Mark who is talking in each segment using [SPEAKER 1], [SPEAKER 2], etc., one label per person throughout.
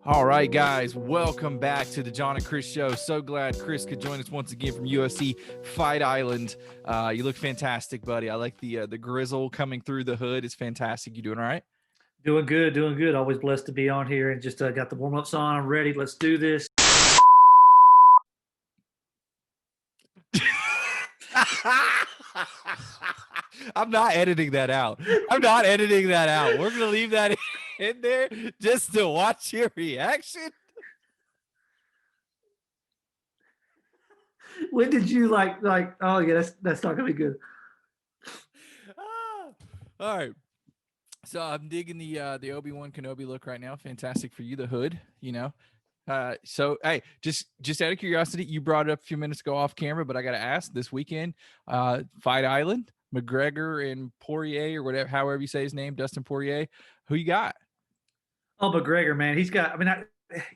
[SPEAKER 1] All right, guys, welcome back to the John and Chris Show. So glad Chris could join us once again from UFC Fight Island. You look fantastic, buddy. I like the grizzle coming through the hood. It's fantastic. You doing all right?
[SPEAKER 2] Doing good, doing good. Always blessed to be on here and just got the warm ups on. I'm ready. Let's do this.
[SPEAKER 1] I'm not editing that out. I'm not editing that out. We're going to leave that in there just to watch your reaction.
[SPEAKER 2] When did you like? Oh yeah, that's not gonna be good.
[SPEAKER 1] All right. So I'm digging the Obi-Wan Kenobi look right now. Fantastic for you, the hood. You know. So hey, just out of curiosity, you brought it up a few minutes ago off camera, but I got to ask this weekend, Fight Island, McGregor and Poirier or whatever, however you say his name, Dustin Poirier. Who you got?
[SPEAKER 2] Oh, McGregor, man, he's got. I mean,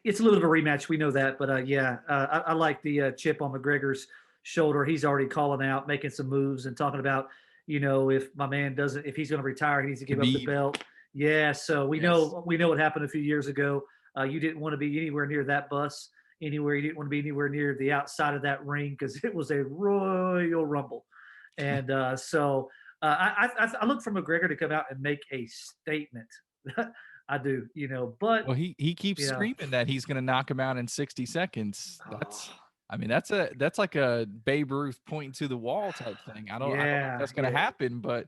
[SPEAKER 2] it's a little bit of a rematch. We know that, but I like the chip on McGregor's shoulder. He's already calling out, making some moves, and talking about, if my man doesn't, if he's going to retire, he needs to give up the belt. Yeah, so we know what happened a few years ago. You didn't want to be anywhere near that bus, anywhere. You didn't want to be anywhere near the outside of that ring because it was a Royal Rumble. And I look for McGregor to come out and make a statement. I do, but
[SPEAKER 1] well, he keeps screaming that he's going to knock him out in 60 seconds. That's like a Babe Ruth pointing to the wall type thing. I don't know if that's going to happen, but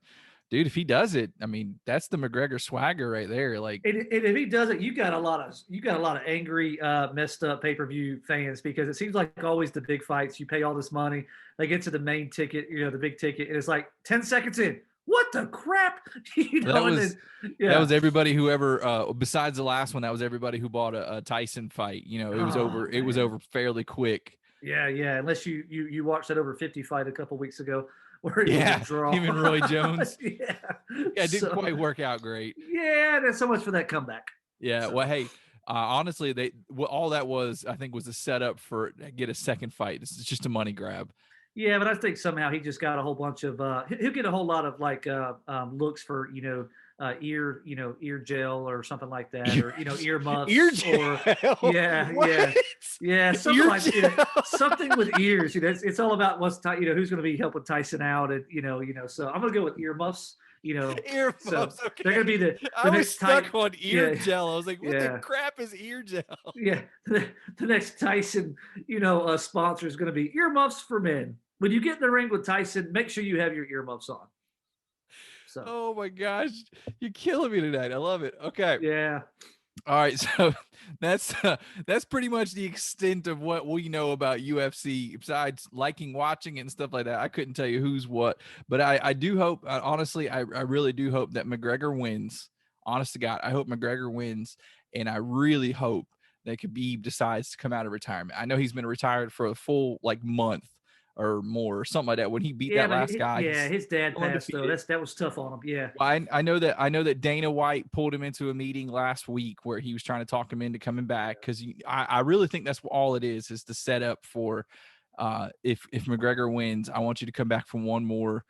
[SPEAKER 1] dude, if he does it, I mean, that's the McGregor swagger right there. Like,
[SPEAKER 2] and if he does it, you got a lot of angry, messed up pay-per-view fans, because it seems like always the big fights, you pay all this money, they get to the main ticket, the big ticket, and it's like 10 seconds in. What the crap?
[SPEAKER 1] That was everybody who ever, besides the last one, that was everybody who bought a Tyson fight. It was over. Man. It was over fairly quick.
[SPEAKER 2] Yeah. Unless you watched that over 50 fight a couple weeks ago, where
[SPEAKER 1] him and Roy Jones. It didn't quite work out great.
[SPEAKER 2] Yeah, that's so much for that comeback.
[SPEAKER 1] Yeah. So. Well, hey, honestly, all that was, I think, was a setup for get a second fight. This is just a money grab.
[SPEAKER 2] Yeah, but I think somehow he just got a whole bunch of he'll get a whole lot of looks for ear gel or something like that, or ear muffs,
[SPEAKER 1] ear gel.
[SPEAKER 2] Yeah, something with ears. It's all about who's going to be helping Tyson out, and so I'm going to go with ear muffs.
[SPEAKER 1] Ear muffs.
[SPEAKER 2] So okay. They're going to be the
[SPEAKER 1] I was stuck on ear gel. I was like, what the crap is ear gel?
[SPEAKER 2] Yeah, the next Tyson sponsor is going to be ear muffs for men. When you get in the ring with Tyson, make sure you have your earmuffs on.
[SPEAKER 1] So. Oh my gosh, you're killing me tonight. I love it. Okay.
[SPEAKER 2] Yeah.
[SPEAKER 1] All right, so that's pretty much the extent of what we know about UFC. Besides liking watching it and stuff like that, I couldn't tell you who's what. But I do hope, honestly, I really do hope that McGregor wins. Honest to God, I hope McGregor wins, and I really hope that Khabib decides to come out of retirement. I know he's been retired for a full month or more, or something like that. When he beat that last guy,
[SPEAKER 2] his dad passed though. that was tough on him. Yeah,
[SPEAKER 1] I know that Dana White pulled him into a meeting last week where he was trying to talk him into coming back, because I really think that's all it is the setup for if McGregor wins, I want you to come back from one more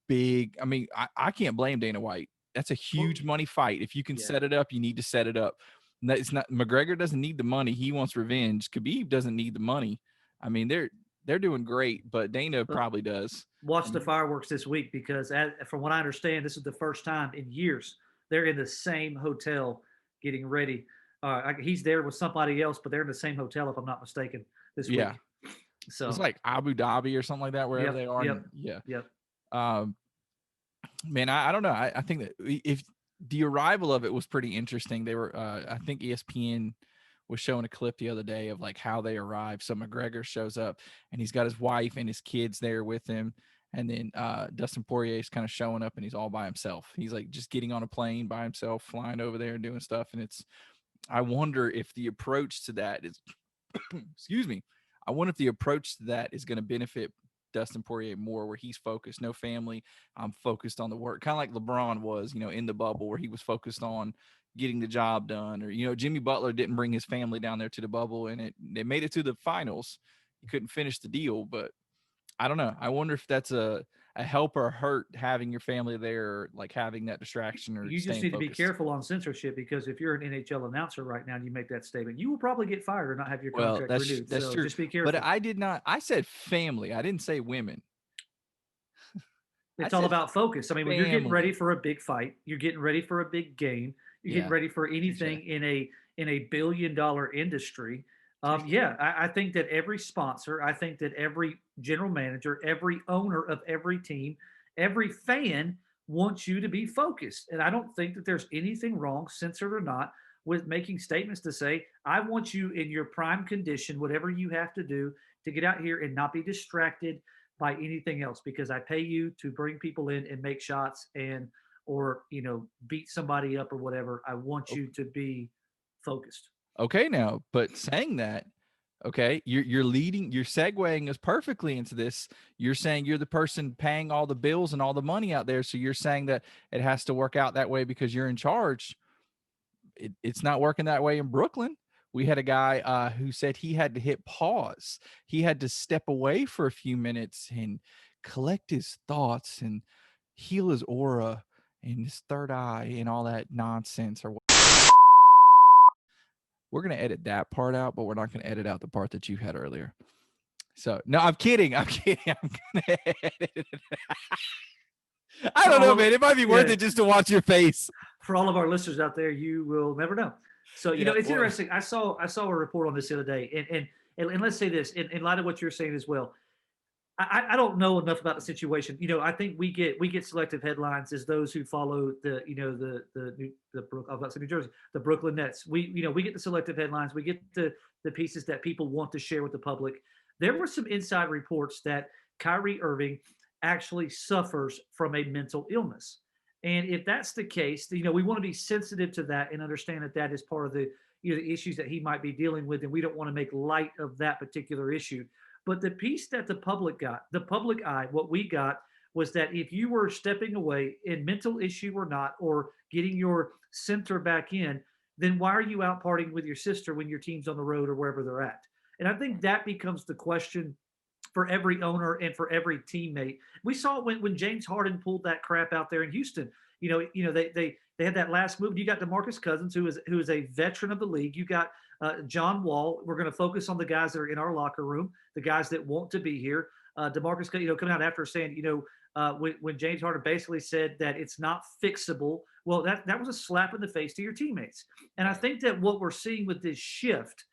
[SPEAKER 1] big. I mean, I can't blame Dana White. That's a huge money fight. If you can set it up, you need to set it up. It's not McGregor doesn't need the money. He wants revenge. Khabib doesn't need the money. I mean, they're doing great, but Dana probably does.
[SPEAKER 2] Watch the fireworks this week, because from what I understand, this is the first time in years they're in the same hotel getting ready. He's there with somebody else, but they're in the same hotel, if I'm not mistaken, this week. So
[SPEAKER 1] it's like Abu Dhabi or something like that, wherever they are.
[SPEAKER 2] Yep.
[SPEAKER 1] Man, I don't know. I think that if the arrival of it was pretty interesting. They were, I think ESPN was showing a clip the other day of how they arrived. So McGregor shows up and he's got his wife and his kids there with him. And then Dustin Poirier is kind of showing up and he's all by himself. He's just getting on a plane by himself, flying over there and doing stuff. And I wonder if the approach to that is, excuse me. I wonder if the approach to that is going to benefit Dustin Poirier more, where he's focused, no family. I'm focused on the work. Kind of like LeBron was, in the bubble, where he was focused on getting the job done. Or, Jimmy Butler didn't bring his family down there to the bubble, and they made it to the finals. He couldn't finish the deal, but I don't know. I wonder if that's a help or hurt having your family there, or like having that distraction or
[SPEAKER 2] You just
[SPEAKER 1] staying
[SPEAKER 2] need to be
[SPEAKER 1] focused?
[SPEAKER 2] careful on censorship, because if you're an NHL announcer right now and you make that statement, you will probably get fired or not have your
[SPEAKER 1] Well,
[SPEAKER 2] contract renewed.
[SPEAKER 1] that's
[SPEAKER 2] So
[SPEAKER 1] true.
[SPEAKER 2] just be
[SPEAKER 1] But
[SPEAKER 2] careful.
[SPEAKER 1] I did not. I said family. I didn't say women. I
[SPEAKER 2] It's all
[SPEAKER 1] said
[SPEAKER 2] about focus. I mean, when you're getting ready
[SPEAKER 1] family.
[SPEAKER 2] for a big fight, you're getting ready for a big game, you're getting
[SPEAKER 1] Yeah.
[SPEAKER 2] ready for
[SPEAKER 1] TJ.
[SPEAKER 2] anything in a billion-dollar industry. Yeah, I think that every sponsor, I think that every general manager, every owner of every team, every fan wants you to be focused. And I don't think that there's anything wrong, censored or not, with making statements to say, I want you in your prime condition, whatever you have to do to get out here and not be distracted by anything else, because I pay you to bring people in and make shots and or beat somebody up or whatever. I want you to be focused.
[SPEAKER 1] Okay, now, but saying that, okay, you're leading, you're segueing us perfectly into this. You're saying you're the person paying all the bills and all the money out there, so you're saying that it has to work out that way because you're in charge. It's not working that way in Brooklyn. We had a guy who said he had to hit pause. He had to step away for a few minutes and collect his thoughts and heal his aura and his third eye and all that nonsense. Or we're gonna edit that part out, but we're not gonna edit out the part that you had earlier. So no, I'm kidding. I'm kidding. I'm gonna edit it. I don't know, man. It might be worth
[SPEAKER 2] Yeah,
[SPEAKER 1] it just to watch your face.
[SPEAKER 2] for all of our listeners out there, you will never know. So
[SPEAKER 1] Yeah,
[SPEAKER 2] it's
[SPEAKER 1] well,
[SPEAKER 2] interesting. I saw a report on this the other day, and let's say this in light of what you're saying as well. I don't know enough about the situation. I think we get selective headlines as those who follow I was about to say New Jersey, the Brooklyn Nets. We get the selective headlines. We get the pieces that people want to share with the public. There were some inside reports that Kyrie Irving actually suffers from a mental illness. And if that's the case, we want to be sensitive to that and understand that that is part of the issues that he might be dealing with, and we don't want to make light of that particular issue. But the piece that the public got, the public eye, what we got was that if you were stepping away in mental issue or not, or getting your center back in, then why are you out partying with your sister when your team's on the road or wherever they're at? And I think that becomes the question for every owner and for every teammate. We saw it when James Harden pulled that crap out there in Houston. They had that last move. You got DeMarcus Cousins, who is a veteran of the league. You got John Wall. We're going to focus on the guys that are in our locker room, the guys that want to be here. DeMarcus, coming out after saying, when James Harden basically said that it's not fixable. Well, that was a slap in the face to your teammates. And I think that what we're seeing with this shift,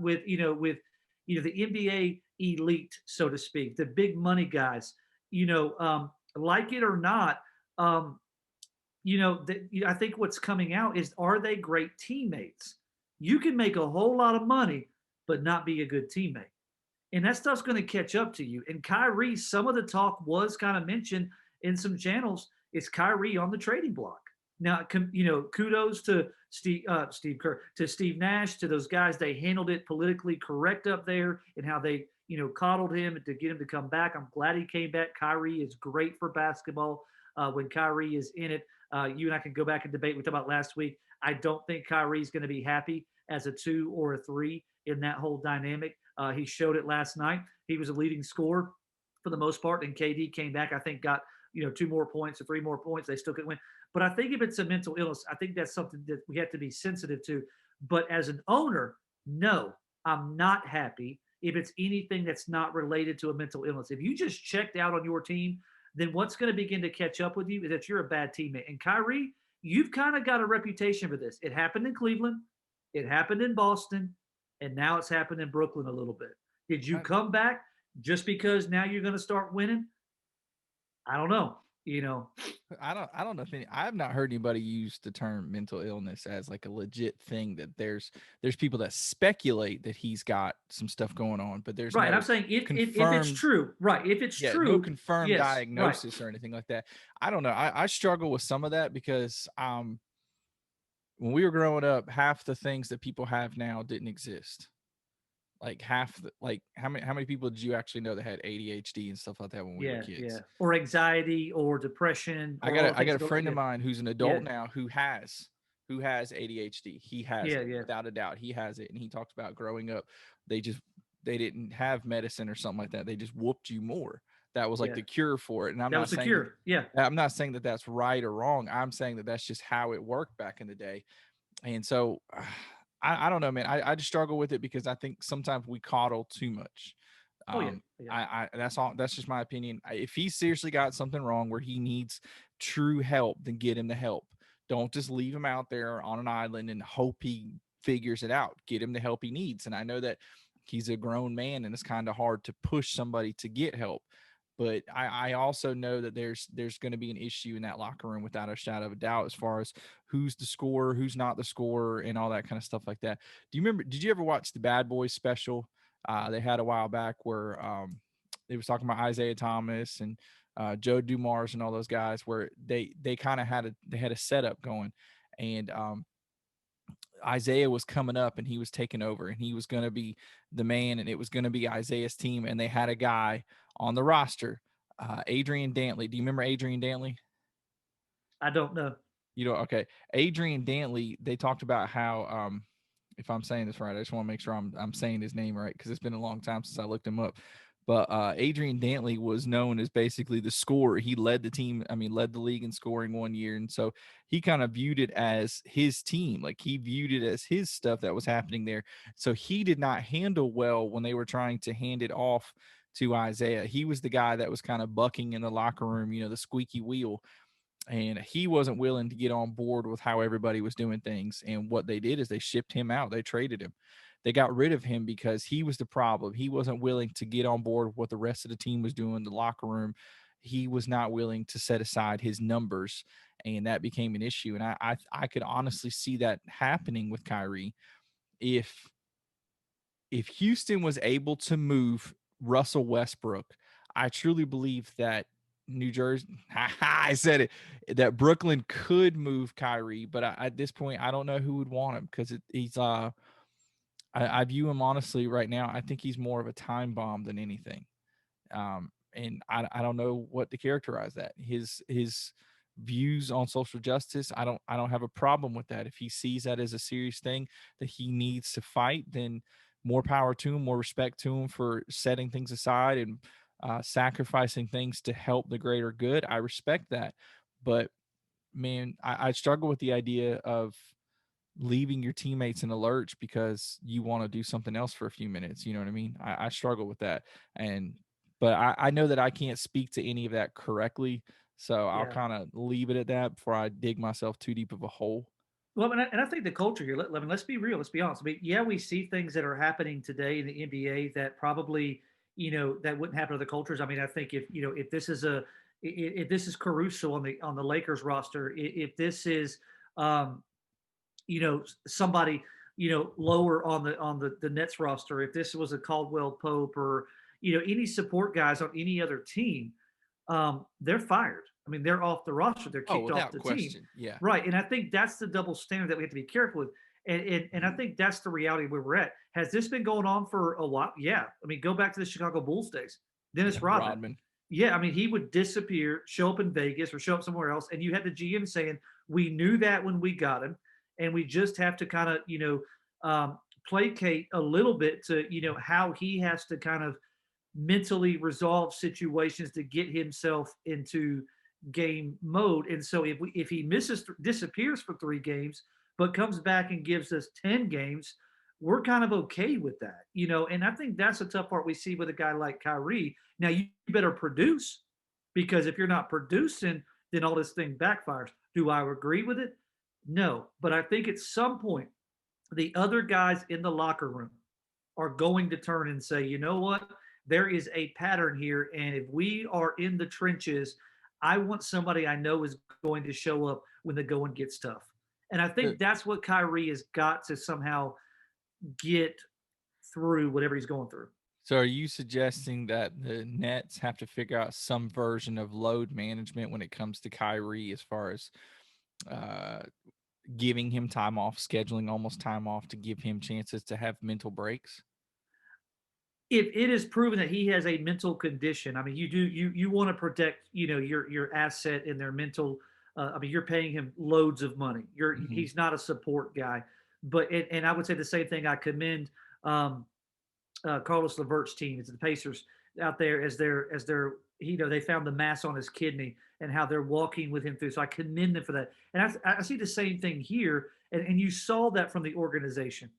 [SPEAKER 2] with the NBA elite, so to speak, the big money guys, like it or not, I think what's coming out is, are they great teammates? You can make a whole lot of money, but not be a good teammate. And that stuff's going to catch up to you. And Kyrie, some of the talk was kind of mentioned in some channels. Is Kyrie on the trading block? Now, kudos to Steve Kerr, to Steve Nash, to those guys. They handled it politically correct up there, and how they, coddled him to get him to come back. I'm glad he came back. Kyrie is great for basketball when Kyrie is in it. You and I can go back and debate. We talked about last week. I don't think Kyrie's going to be happy as a 2 or a 3 in that whole dynamic. He showed it last night. He was a leading scorer for the most part, and KD came back. I think got 2 more points or 3 more points. They still couldn't win. But I think if it's a mental illness, I think that's something that we have to be sensitive to. But as an owner, no, I'm not happy if it's anything that's not related to a mental illness. If you just checked out on your team, then what's going to begin to catch up with you is that you're a bad teammate. And Kyrie, you've kind of got a reputation for this. It happened in Cleveland, it happened in Boston, and now it's happened in Brooklyn a little bit. Did you come back just because now you're going to start winning? I don't know.
[SPEAKER 1] I don't know if I have not heard anybody use the term mental illness as like a legit thing. That there's people that speculate that he's got some stuff going on, but there's
[SPEAKER 2] right.
[SPEAKER 1] no
[SPEAKER 2] I'm saying if it's
[SPEAKER 1] confirmed,
[SPEAKER 2] true, right? If it's
[SPEAKER 1] no
[SPEAKER 2] true,
[SPEAKER 1] confirmed
[SPEAKER 2] yes, right.
[SPEAKER 1] diagnosis or anything like that. I don't know. I struggle with some of that because when we were growing up, half the things that people have now didn't exist. Like how many people did you actually know that had ADHD and stuff like that when we were
[SPEAKER 2] Yeah, yeah.
[SPEAKER 1] kids?
[SPEAKER 2] Or anxiety or depression
[SPEAKER 1] I
[SPEAKER 2] or all
[SPEAKER 1] got
[SPEAKER 2] the things
[SPEAKER 1] a
[SPEAKER 2] that go.
[SPEAKER 1] friend
[SPEAKER 2] Yeah,
[SPEAKER 1] of mine who's an
[SPEAKER 2] yeah,
[SPEAKER 1] adult now who has ADHD. He has
[SPEAKER 2] yeah,
[SPEAKER 1] it
[SPEAKER 2] yeah.
[SPEAKER 1] without a doubt. He has it, and he talks about growing up. They didn't have medicine or something like that. They just whooped you more. that was like
[SPEAKER 2] Yeah.
[SPEAKER 1] the cure for it. And
[SPEAKER 2] That was the cure. Yeah.
[SPEAKER 1] I'm not saying that that's right or wrong. I'm saying that that's just how it worked back in the day. And so I don't know, man. I just struggle with it because I think sometimes we coddle too much.
[SPEAKER 2] Oh yeah. Yeah.
[SPEAKER 1] That's all. That's just my opinion. If he seriously got something wrong where he needs true help, then get him the help. Don't just leave him out there on an island and hope he figures it out. Get him the help he needs. And I know that he's a grown man and it's kind of hard to push somebody to get help. But I also know that there's going to be an issue in that locker room without a shadow of a doubt as far as who's the scorer, who's not the scorer, and all that kind of stuff like that. Do you remember? Did you ever watch the Bad Boys special? They had a while back where they was talking about Isaiah Thomas and Joe Dumars and all those guys, where they kind of had a setup going, and Isaiah was coming up and he was taking over and he was going to be the man and it was going to be Isaiah's team. And they had a guy on the roster, Adrian Dantley. Do you remember Adrian Dantley?
[SPEAKER 2] I don't know.
[SPEAKER 1] You know, okay. Adrian Dantley, they talked about how, if I'm saying this right, I just want to make sure I'm saying his name right because it's been a long time since I looked him up. But Adrian Dantley was known as basically the scorer. He led the team, led the league in scoring one year. And so he kind of viewed it as his team. Like he viewed it as his stuff that was happening there. So he did not handle well when they were trying to hand it off to Isaiah. He was the guy that was kind of bucking in the locker room, the squeaky wheel. And he wasn't willing to get on board with how everybody was doing things. And what they did is they shipped him out. They traded him. They got rid of him because he was the problem. He wasn't willing to get on board with what the rest of the team was doing in the locker room. He was not willing to set aside his numbers, and that became an issue. And I could honestly see that happening with Kyrie if Houston was able to move Russell Westbrook. I truly believe that New Jersey, I said it, that Brooklyn could move Kyrie, but at this point, I don't know who would want him because he's I view him honestly right now. I think he's more of a time bomb than anything. And I don't know what to characterize that. His views on social justice, I don't have a problem with that. If he sees that as a serious thing that he needs to fight, then more power to him, more respect to him for setting things aside and sacrificing things to help the greater good. I respect that. But man, I struggle with the idea of leaving your teammates in a lurch because you want to do something else for a few minutes. You know what I mean? I struggle with that. But I know that I can't speak to any of that correctly. So I'll
[SPEAKER 2] Yeah.
[SPEAKER 1] kind of leave it at that before I dig myself too deep of a hole.
[SPEAKER 2] Well, and I think the culture here, let's be real, let's be honest. I mean, yeah, we see things that are happening today in the NBA that probably, that wouldn't happen to other cultures. I mean, I think if this is if this is Caruso on the Lakers roster, if this is, somebody, lower on the Nets roster, if this was a Caldwell Pope or, any support guys on any other team, they're fired. I mean, they're off the roster. They're
[SPEAKER 1] Oh,
[SPEAKER 2] kicked off
[SPEAKER 1] without
[SPEAKER 2] the team.
[SPEAKER 1] question. Yeah.
[SPEAKER 2] Right. And I think that's the double standard that we have to be careful with. And I think that's the reality where we're at. Has this been going on for a while? Yeah. I mean, go back to the Chicago Bulls days. Dennis
[SPEAKER 1] Yeah,
[SPEAKER 2] Rodman.
[SPEAKER 1] Rodman.
[SPEAKER 2] Yeah. I mean, he would disappear, show up in Vegas or show up somewhere else. And you had the GM saying, we knew that when we got him. And we just have to kind of, placate a little bit to, how he has to kind of mentally resolve situations to get himself into game mode. And so if he disappears for 3 games, but comes back and gives us 10 games, we're kind of okay with that, And I think that's a tough part we see with a guy like Kyrie. Now you better produce, because if you're not producing, then all this thing backfires. Do I agree with it? No, but I think at some point the other guys in the locker room are going to turn and say, you know what? There is a pattern here. And if we are in the trenches, I want somebody I know is going to show up when the going gets tough. And I think that's what Kyrie has got to somehow get through whatever he's going through.
[SPEAKER 1] So are you suggesting that the Nets have to figure out some version of load management when it comes to Kyrie as far as uh, giving him time off, scheduling almost time off to give him chances to have mental breaks?
[SPEAKER 2] If it is proven that he has a mental condition, I mean, you want to protect, your asset and their mental. I mean, you're paying him loads of money. He's not a support guy, but and I would say the same thing. I commend Carlos Levert's team. It's the Pacers out there as their they found the mass on his kidney and how they're walking with him through. So I commend them for that. And I see the same thing here. And you saw that from the organization.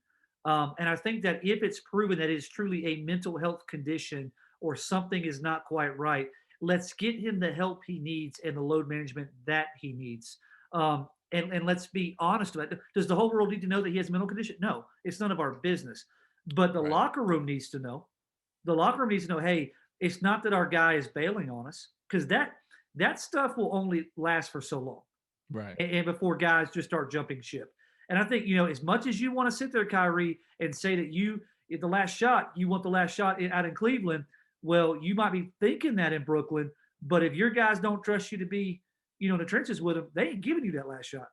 [SPEAKER 2] And I think that if it's proven that it's truly a mental health condition or something is not quite right, let's get him the help he needs and the load management that he needs. And let's be honest about it. Does the whole world need to know that he has a mental condition? No, it's none of our business. But the
[SPEAKER 1] Right.
[SPEAKER 2] locker room needs to know. The locker room needs to know, hey, it's not that our guy is bailing on us, because that stuff will only last for so long,
[SPEAKER 1] Right.
[SPEAKER 2] and before guys just start jumping ship. And I think, as much as you want to sit there, Kyrie, and say that the last shot, you want the last shot out in Cleveland. Well, you might be thinking that in Brooklyn, but if your guys don't trust you to be, in the trenches with them, they ain't giving you that last shot.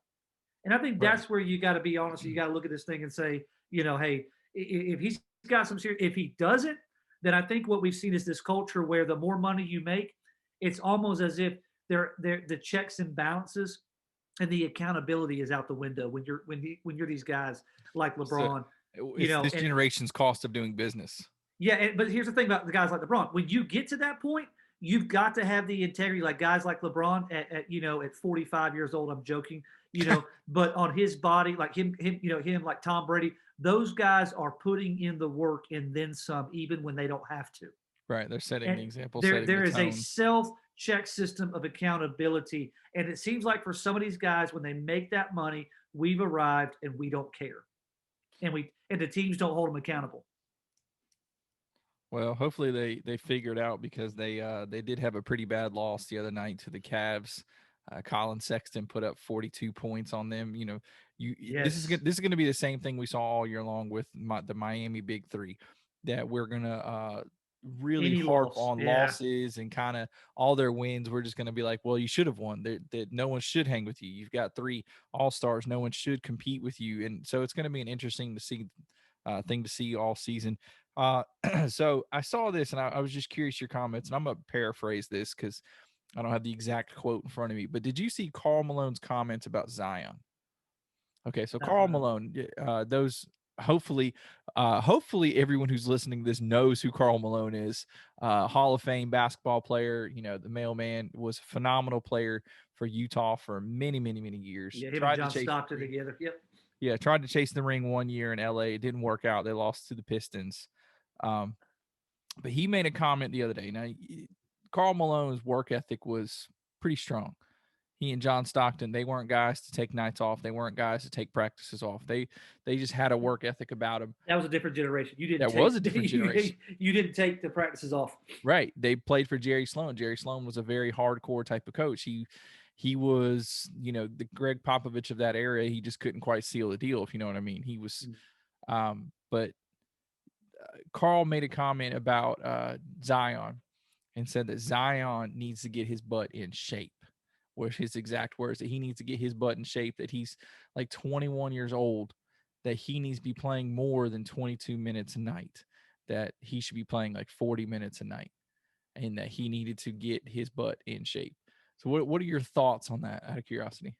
[SPEAKER 2] And I think
[SPEAKER 1] Right.
[SPEAKER 2] that's where you got to be honest. You got to look at this thing and say, hey, if he's got some serious, if he doesn't, then I think what we've seen is this culture where the more money you make, it's almost as if they're the checks and balances and the accountability is out the window when you're these guys like
[SPEAKER 1] So
[SPEAKER 2] LeBron,
[SPEAKER 1] it's this
[SPEAKER 2] and
[SPEAKER 1] generation's cost of doing business.
[SPEAKER 2] yeah, but here's the thing about the guys like LeBron. When you get to that point, you've got to have the integrity, like guys like LeBron at 45 years old. I'm joking, but on his body, like him like Tom Brady, those guys are putting in the work and then some, even when they don't have to.
[SPEAKER 1] Right. They're setting
[SPEAKER 2] And
[SPEAKER 1] the example,
[SPEAKER 2] there
[SPEAKER 1] setting the
[SPEAKER 2] there is a
[SPEAKER 1] tone.
[SPEAKER 2] self check system of accountability, and it seems like for some of these guys, when they make that money, we've arrived and we don't care, and the teams don't hold them accountable.
[SPEAKER 1] Well, hopefully they figure it out because they did have a pretty bad loss the other night to the Cavs. Colin Sexton put up 42 points on them.
[SPEAKER 2] Yes.
[SPEAKER 1] this is gonna be the same thing we saw all year long with the Miami Big Three, that we're gonna really
[SPEAKER 2] Any
[SPEAKER 1] harp
[SPEAKER 2] loss.
[SPEAKER 1] on
[SPEAKER 2] Yeah.
[SPEAKER 1] losses and kind of all their wins. We're just gonna be like, well, you should have won. That no one should hang with you. You've got three all stars. No one should compete with you, and so it's gonna be an interesting to see thing to see all season. So I saw this and I was just curious your comments, and I'm gonna paraphrase this because I don't have the exact quote in front of me. But did you see Carl Malone's comments about Zion? Okay, so Carl
[SPEAKER 2] Uh-uh.
[SPEAKER 1] Malone, those hopefully everyone who's listening to this knows who Carl Malone is. Hall of Fame basketball player. The mailman was a phenomenal player for Utah for many, many, many years.
[SPEAKER 2] Yeah, him and
[SPEAKER 1] Tried to
[SPEAKER 2] John
[SPEAKER 1] chase the
[SPEAKER 2] Stockton
[SPEAKER 1] ring.
[SPEAKER 2] together. Yep.
[SPEAKER 1] Yeah, tried to chase the ring one year in LA. It didn't work out. They lost to the Pistons. Um, but he made a comment the other day. Now, Carl Malone's work ethic was pretty strong. He and John Stockton, they weren't guys to take nights off. They weren't guys to take practices off. They just had a work ethic about them.
[SPEAKER 2] That was a different generation. You didn't
[SPEAKER 1] That was
[SPEAKER 2] take
[SPEAKER 1] a different generation.
[SPEAKER 2] you didn't take the practices off.
[SPEAKER 1] Right. They played for Jerry Sloan. Jerry Sloan was a very hardcore type of coach. He was, the Greg Popovich of that era. He just couldn't quite seal the deal, if you know what I mean. He was but Carl made a comment about Zion and said that Zion needs to get his butt in shape. Were his exact words, that he needs to get his butt in shape, that he's like 21 years old, that he needs to be playing more than 22 minutes a night, that he should be playing like 40 minutes a night, and that he needed to get his butt in shape. So what are your thoughts on that, out of curiosity?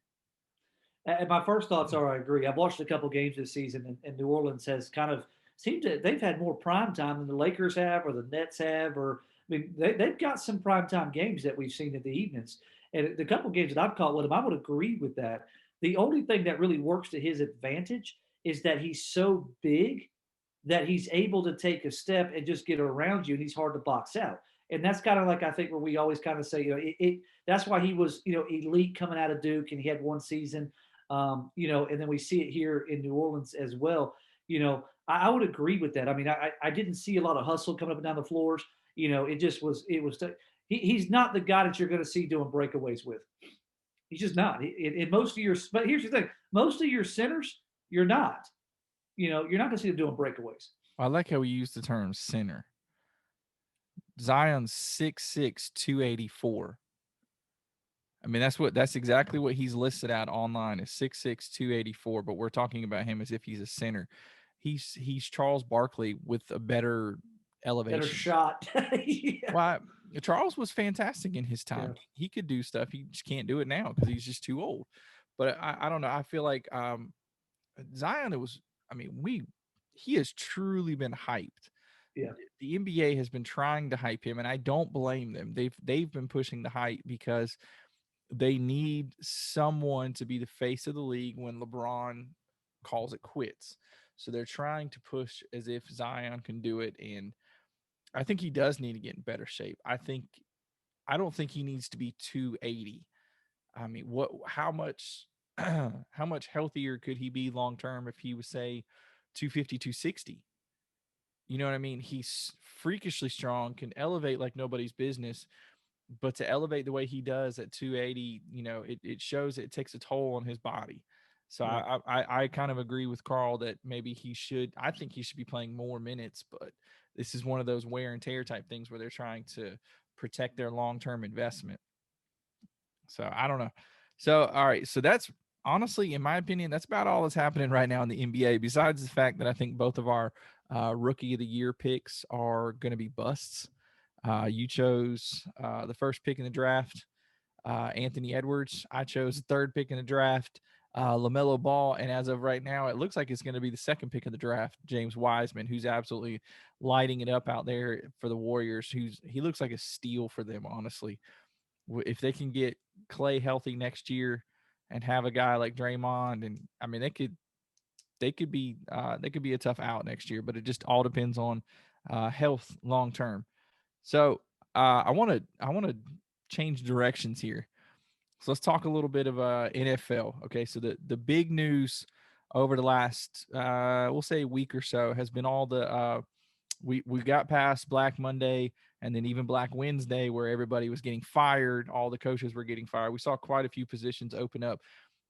[SPEAKER 2] And my first thoughts are I agree. I've watched a couple games this season, and New Orleans has kind of seemed to they've had more prime time than the Lakers have or the Nets have, or I mean they've got some prime time games that we've seen in the evenings. And the couple games that I've caught with him, I would agree with that. The only thing that really works to his advantage is that he's so big that he's able to take a step and just get around you, and he's hard to box out. And that's kind of like I think where we always kind of say, that's why he was, elite coming out of Duke, and he had one season, and then we see it here in New Orleans as well. I would agree with that. I mean, I didn't see a lot of hustle coming up and down the floors. It just was, he's not the guy that you're going to see doing breakaways with. He's just not. In most of your, but here's the thing: most of your centers, you're not. You're not going to see them doing breakaways.
[SPEAKER 1] I like how we use the term center. Zion's 6'6", 284. I mean, that's exactly what he's listed at online, is 6'6", 284, but we're talking about him as if he's a center. He's Charles Barkley with a better
[SPEAKER 2] Better
[SPEAKER 1] elevation.
[SPEAKER 2] shot. Yeah.
[SPEAKER 1] Well, Charles was fantastic in his
[SPEAKER 2] Yeah.
[SPEAKER 1] time. He could do stuff. He just can't do it now because he's just too old. But I don't know. I feel like Zion, he has truly been hyped
[SPEAKER 2] Yeah.
[SPEAKER 1] The NBA has been trying to hype him, and I don't blame them. They've been pushing the hype because they need someone to be the face of the league when LeBron calls it quits. So they're trying to push as if Zion can do it, and I think he does need to get in better shape. I don't think he needs to be 280. I mean, what how much how much healthier could he be long term if he was say 250, 260? You know what I mean? He's freakishly strong, can elevate like nobody's business, but to elevate the way he does at 280, it shows it takes a toll on his body. So
[SPEAKER 2] Right.
[SPEAKER 1] I kind of agree with Carl that maybe I think he should be playing more minutes, but this is one of those wear and tear type things where they're trying to protect their long term investment. So I don't know. So all right, so that's honestly, in my opinion, that's about all that's happening right now in the NBA. Besides the fact that I think both of our rookie of the year picks are going to be busts. You chose the first pick in the draft, Anthony Edwards. I chose the third pick in the draft, LaMelo Ball. And as of right now, it looks like it's going to be the second pick of the draft, James Wiseman, who's absolutely lighting it up out there for the Warriors. He looks like a steal for them, honestly. If they can get Clay healthy next year and have a guy like Draymond, and I mean they could be a tough out next year, but it just all depends on health long term. So I want to change directions here. So let's talk a little bit of NFL. Okay, so the big news over the last we'll say week or so has been all the we got past Black Monday and then even Black Wednesday where everybody was getting fired, all the coaches were getting fired. We saw quite a few positions open up,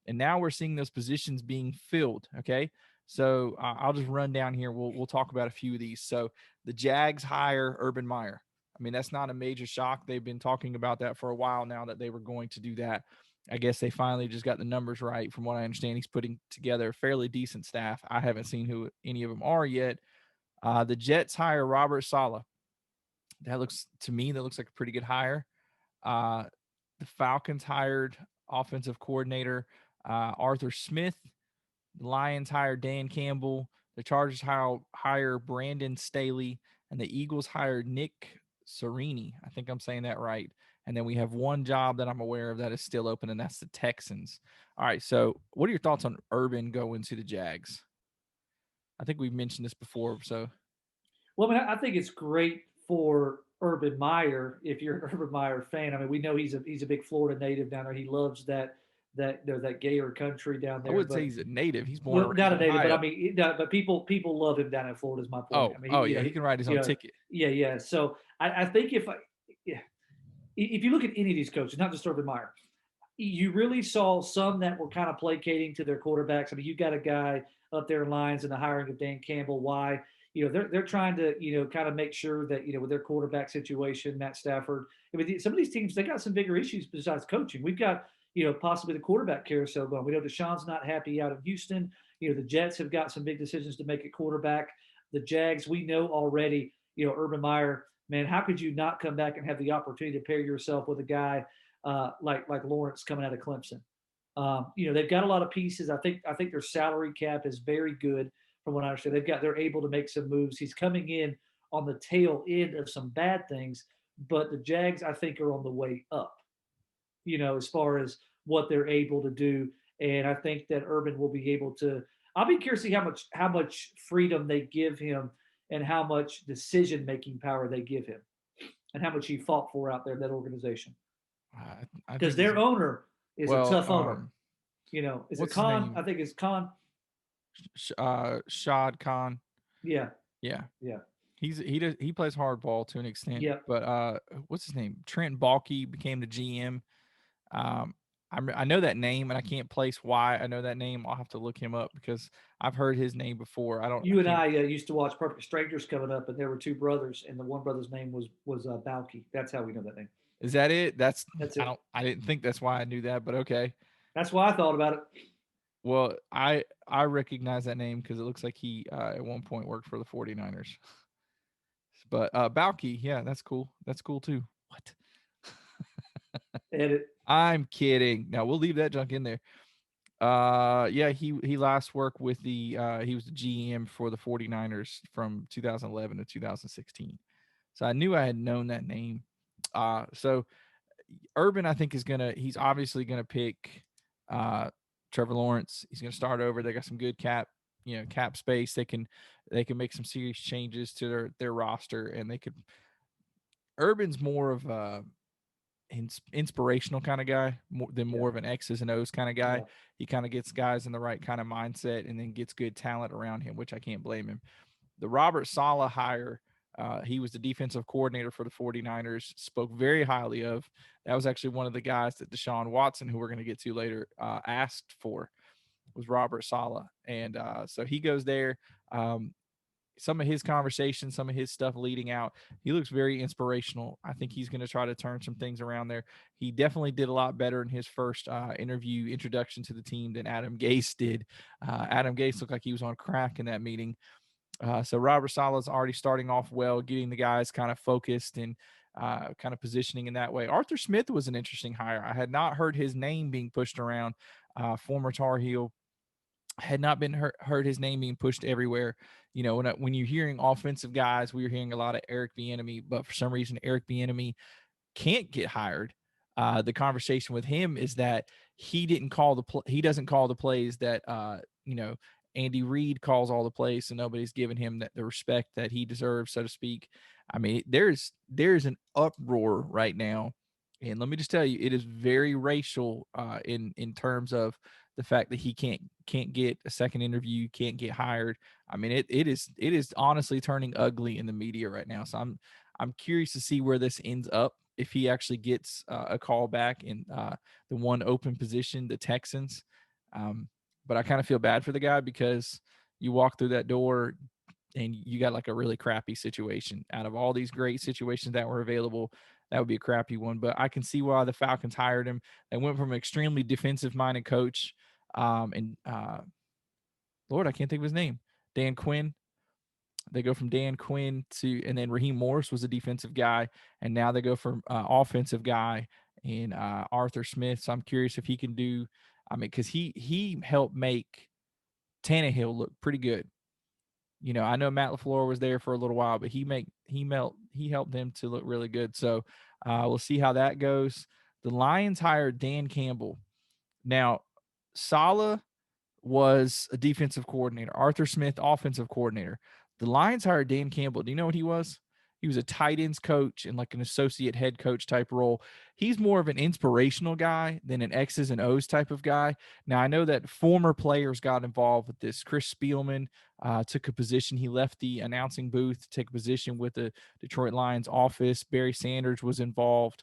[SPEAKER 1] and now we're seeing those positions being filled. Okay, so I'll just run down here. We'll talk about a few of these. So the Jags hire Urban Meyer. I mean, that's not a major shock. They've been talking about that for a while now that they were going to do that. I guess they finally just got the numbers right. From what I understand, he's putting together a fairly decent staff. I haven't seen who any of them are yet. The Jets hire Robert Saleh. That looks like a pretty good hire. Uh, the Falcons hired offensive coordinator Arthur Smith. The Lions hired Dan Campbell. The Chargers hire Brandon Staley, and the Eagles hired Nick Sirianni. I think I'm saying that right. And then we have one job that I'm aware of that is still open, and that's the Texans. All right. So, what are your thoughts on Urban going to the Jags? I think we've mentioned this before. So,
[SPEAKER 2] Well, I mean, I think it's great for Urban Meyer if you're an Urban Meyer fan. I mean, we know he's a big Florida native down there. He loves that gayer country down
[SPEAKER 1] I
[SPEAKER 2] there.
[SPEAKER 1] would say
[SPEAKER 2] But
[SPEAKER 1] he's a native. He's born
[SPEAKER 2] well,
[SPEAKER 1] and raised
[SPEAKER 2] not a
[SPEAKER 1] in
[SPEAKER 2] native, but I
[SPEAKER 1] Ohio.
[SPEAKER 2] mean, but people love him down in Florida. Is my point. I mean,
[SPEAKER 1] Oh,
[SPEAKER 2] you
[SPEAKER 1] yeah,
[SPEAKER 2] know,
[SPEAKER 1] he can write his
[SPEAKER 2] you
[SPEAKER 1] own
[SPEAKER 2] know,
[SPEAKER 1] ticket.
[SPEAKER 2] yeah, yeah. So I think yeah, if you look at any of these coaches, not just Urban Meyer, you really saw some that were kind of placating to their quarterbacks. I mean, you got a guy up there in Lions in the hiring of Dan Campbell. Why? They're trying to kind of make sure that with their quarterback situation, Matt Stafford. I mean, some of these teams they got some bigger issues besides coaching. We've got possibly the quarterback carousel going. We know Deshaun's not happy out of Houston. The Jets have got some big decisions to make at quarterback. The Jags, we know already. Urban Meyer, man, how could you not come back and have the opportunity to pair yourself with a guy like Lawrence coming out of Clemson? They've got a lot of pieces. I think their salary cap is very good from what I understand. They're able to make some moves. He's coming in on the tail end of some bad things, but the Jags I think are on the way up. As far as what they're able to do, and I think that Urban will be able to. I'll be curious to see how much freedom they give him and how much decision making power they give him and how much he fought for out there in that organization
[SPEAKER 1] I
[SPEAKER 2] because
[SPEAKER 1] think he's
[SPEAKER 2] their owner is a
[SPEAKER 1] well.
[SPEAKER 2] tough owner. Is it
[SPEAKER 1] What's his
[SPEAKER 2] Khan?
[SPEAKER 1] name?
[SPEAKER 2] I think it's Khan.
[SPEAKER 1] Shad Khan.
[SPEAKER 2] Yeah,
[SPEAKER 1] Yeah,
[SPEAKER 2] yeah,
[SPEAKER 1] he plays hardball to an extent,
[SPEAKER 2] yeah.
[SPEAKER 1] but what's his name? Trent Baalke became the GM. Um, I know that name, and I can't place why I know that name. I'll have to look him up because I've heard his name before. I
[SPEAKER 2] You and
[SPEAKER 1] can't.
[SPEAKER 2] I used to watch Perfect Strangers coming up, and there were two brothers, and the one brother's name was Balky. That's how we know that name.
[SPEAKER 1] Is that it? That's
[SPEAKER 2] That's
[SPEAKER 1] I
[SPEAKER 2] it.
[SPEAKER 1] don't. I didn't think that's why I knew that, but okay.
[SPEAKER 2] That's why I thought about it.
[SPEAKER 1] Well, I recognize that name because it looks like he at one point worked for the 49ers. But Balky, yeah, that's cool. That's cool too. What?
[SPEAKER 2] Edit.
[SPEAKER 1] I'm kidding. Now we'll leave that junk in there. Yeah, he last worked with the he was the GM for the 49ers from 2011 to 2016. So I knew I had known that name. So Urban, I think, he's obviously gonna pick Trevor Lawrence. He's gonna start over. They got some good cap space. They can make some serious changes to their roster, and they could. Urban's more of a inspirational kind of guy more
[SPEAKER 2] Yeah.
[SPEAKER 1] of an X's and O's kind of guy.
[SPEAKER 2] Yeah.
[SPEAKER 1] He kind of gets guys in the right kind of mindset and then gets good talent around him, which I can't blame him. The Robert Saleh hire, he was the defensive coordinator for the 49ers, spoke very highly of. That was actually one of the guys that Deshaun Watson, who we're going to get to later, asked for, was Robert Saleh. And so he goes there. Some of his conversations, some of his stuff leading out, he looks very inspirational. I think he's going to try to turn some things around there. He definitely did a lot better in his first introduction to the team than Adam Gase did. Adam Gase looked like he was on crack in that meeting. So Robert Saleh's already starting off well, getting the guys kind of focused and kind of positioning in that way. Arthur Smith was an interesting hire. I had not heard his name being pushed around. Former Tar Heel, had not been heard his name being pushed everywhere. When you're hearing offensive guys, we were hearing a lot of Eric Bieniemy, but for some reason Eric Bieniemy can't get hired. The conversation with him is that he doesn't call the plays that Andy Reid calls all the plays, so nobody's giving him the respect that he deserves, so to speak. I mean, there's an uproar right now, and let me just tell you, it is very racial in terms of the fact that he can't get a second interview, can't get hired. I mean, it is honestly turning ugly in the media right now. So I'm curious to see where this ends up if he actually gets a call back in the one open position, the Texans. But I kind of feel bad for the guy because you walk through that door and you got like a really crappy situation. Out of all these great situations that were available, that would be a crappy one. But I can see why the Falcons hired him. They went from an extremely defensive minded coach, and Lord, I can't think of his name, Dan Quinn. They go from Dan Quinn and then Raheem Morris was a defensive guy, and now they go from offensive guy and Arthur Smith. So I'm curious if he can do. I mean, because he helped make Tannehill look pretty good. I know Matt LaFleur was there for a little while, but he helped them to look really good. So we'll see how that goes. The Lions hired Dan Campbell. Now, Saleh was a defensive coordinator. Arthur Smith, offensive coordinator. The Lions hired Dan Campbell. Do you know what he was? He was a tight ends coach and like an associate head coach type role. He's more of an inspirational guy than an X's and O's type of guy. Now, I know that former players got involved with this. Chris Spielman took a position. He left the announcing booth to take a position with the Detroit Lions office. Barry Sanders was involved.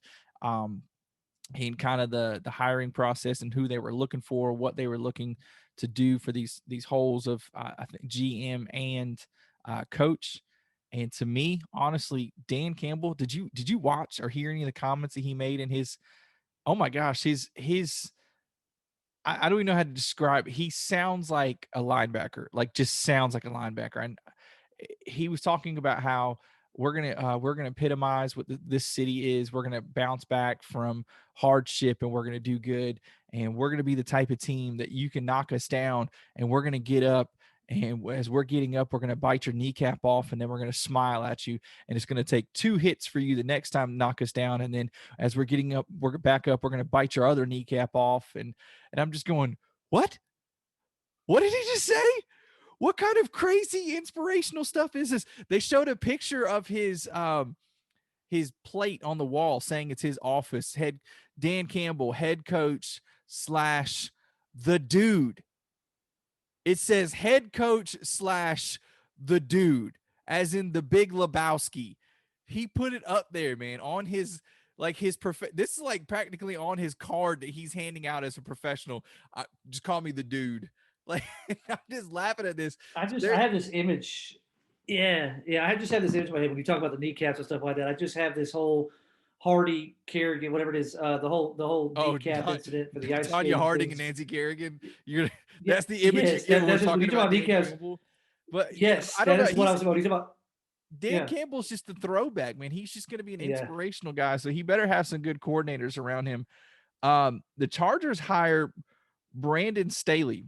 [SPEAKER 1] In kind of the hiring process and who they were looking for, what they were looking to do for these holes of I think GM and coach. And to me, honestly, Dan Campbell, did you watch or hear any of the comments that he made in his? Oh my gosh, his I don't even know how to describe. He sounds like a linebacker, like just sounds like a linebacker. And he was talking about how we're gonna epitomize what this city is. We're gonna bounce back from hardship and we're gonna do good. And we're gonna be the type of team that you can knock us down and we're gonna get up. And as we're getting up, we're going to bite your kneecap off and then we're going to smile at you. And it's going to take 2 hits for you the next time to knock us down. And then as we're getting up, we're back up, we're going to bite your other kneecap off. And I'm just going, what? What did he just say? What kind of crazy inspirational stuff is this? They showed a picture of his plate on the wall saying it's his office. Dan Campbell, head coach / the dude. It says head coach / the dude, as in the Big Lebowski. He put it up there, man, on his this is like practically on his card that he's handing out as a professional. Just call me the dude. Like I'm just laughing at this.
[SPEAKER 2] I have this image. Yeah, yeah. I just have this image in my head when you talk about the kneecaps and stuff like that. I just have this whole Hardy Kerrigan, whatever it is, the whole kneecap incident for the ice
[SPEAKER 1] Tonya
[SPEAKER 2] skating
[SPEAKER 1] Harding
[SPEAKER 2] things.
[SPEAKER 1] and Nancy Kerrigan.
[SPEAKER 2] Yeah,
[SPEAKER 1] That's the image
[SPEAKER 2] yes,
[SPEAKER 1] you get when we're
[SPEAKER 2] that's
[SPEAKER 1] talking about
[SPEAKER 2] kneecaps.
[SPEAKER 1] Campbell. But
[SPEAKER 2] Yes,
[SPEAKER 1] I don't
[SPEAKER 2] that
[SPEAKER 1] know.
[SPEAKER 2] is what I was about. He's about.
[SPEAKER 1] Dan
[SPEAKER 2] Yeah,
[SPEAKER 1] Campbell's just the throwback, man. He's just going to be an
[SPEAKER 2] yeah.
[SPEAKER 1] inspirational guy, so he better have some good coordinators around him. The Chargers hire Brandon Staley.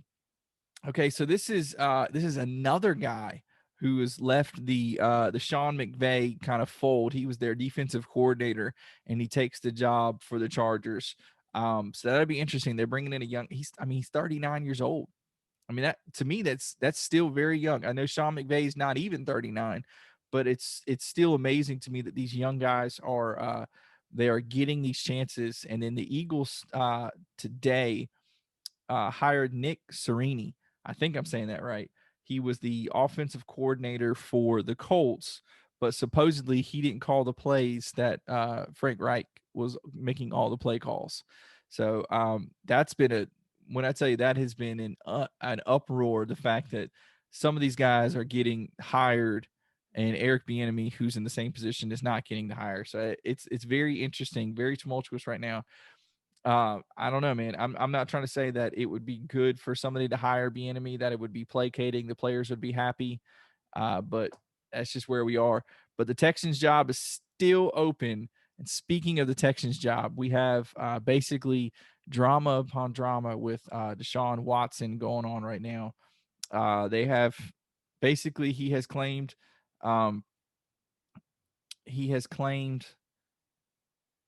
[SPEAKER 1] Okay, so this is another guy who has left the Sean McVay kind of fold. He was their defensive coordinator, and he takes the job for the Chargers. So that'd be interesting. They're bringing in a young. He's 39 years old. I mean, that to me, that's still very young. I know Sean McVay is not even 39, but it's still amazing to me that these young guys are they are getting these chances. And then the Eagles today hired Nick Sirianni. I think I'm saying that right. He was the offensive coordinator for the Colts, but supposedly he didn't call the plays that Frank Reich was making all the play calls. So that's been a when I tell you that has been an uproar. The fact that some of these guys are getting hired and Eric Bieniemy, who's in the same position, is not getting the hire. So it's very interesting, very tumultuous right now. I don't know, man. I'm not trying to say that it would be good for somebody to hire Bieniemy, that it would be placating, the players would be happy. But that's just where we are. But the Texans job is still open. And speaking of the Texans job, we have basically drama upon drama with Deshaun Watson going on right now. They have basically um, he has claimed.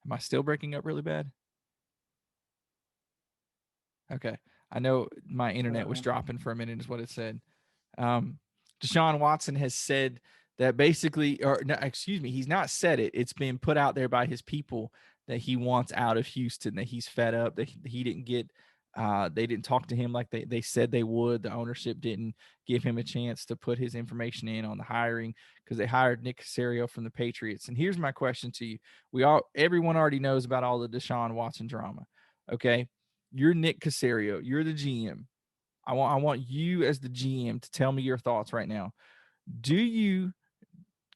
[SPEAKER 1] Am I still breaking up really bad? Okay. I know my internet was dropping for a minute, is what it said. Deshaun Watson has said that basically, or no, excuse me, he's not said it. It's been put out there by his people that he wants out of Houston, that he's fed up, that he didn't get, they didn't talk to him like they said they would. The ownership didn't give him a chance to put his information in on the hiring because they hired Nick Caserio from the Patriots. And here's my question to you. Everyone already knows about all the Deshaun Watson drama. Okay. You're Nick Caserio. You're the GM. I want you as the GM to tell me your thoughts right now. Do you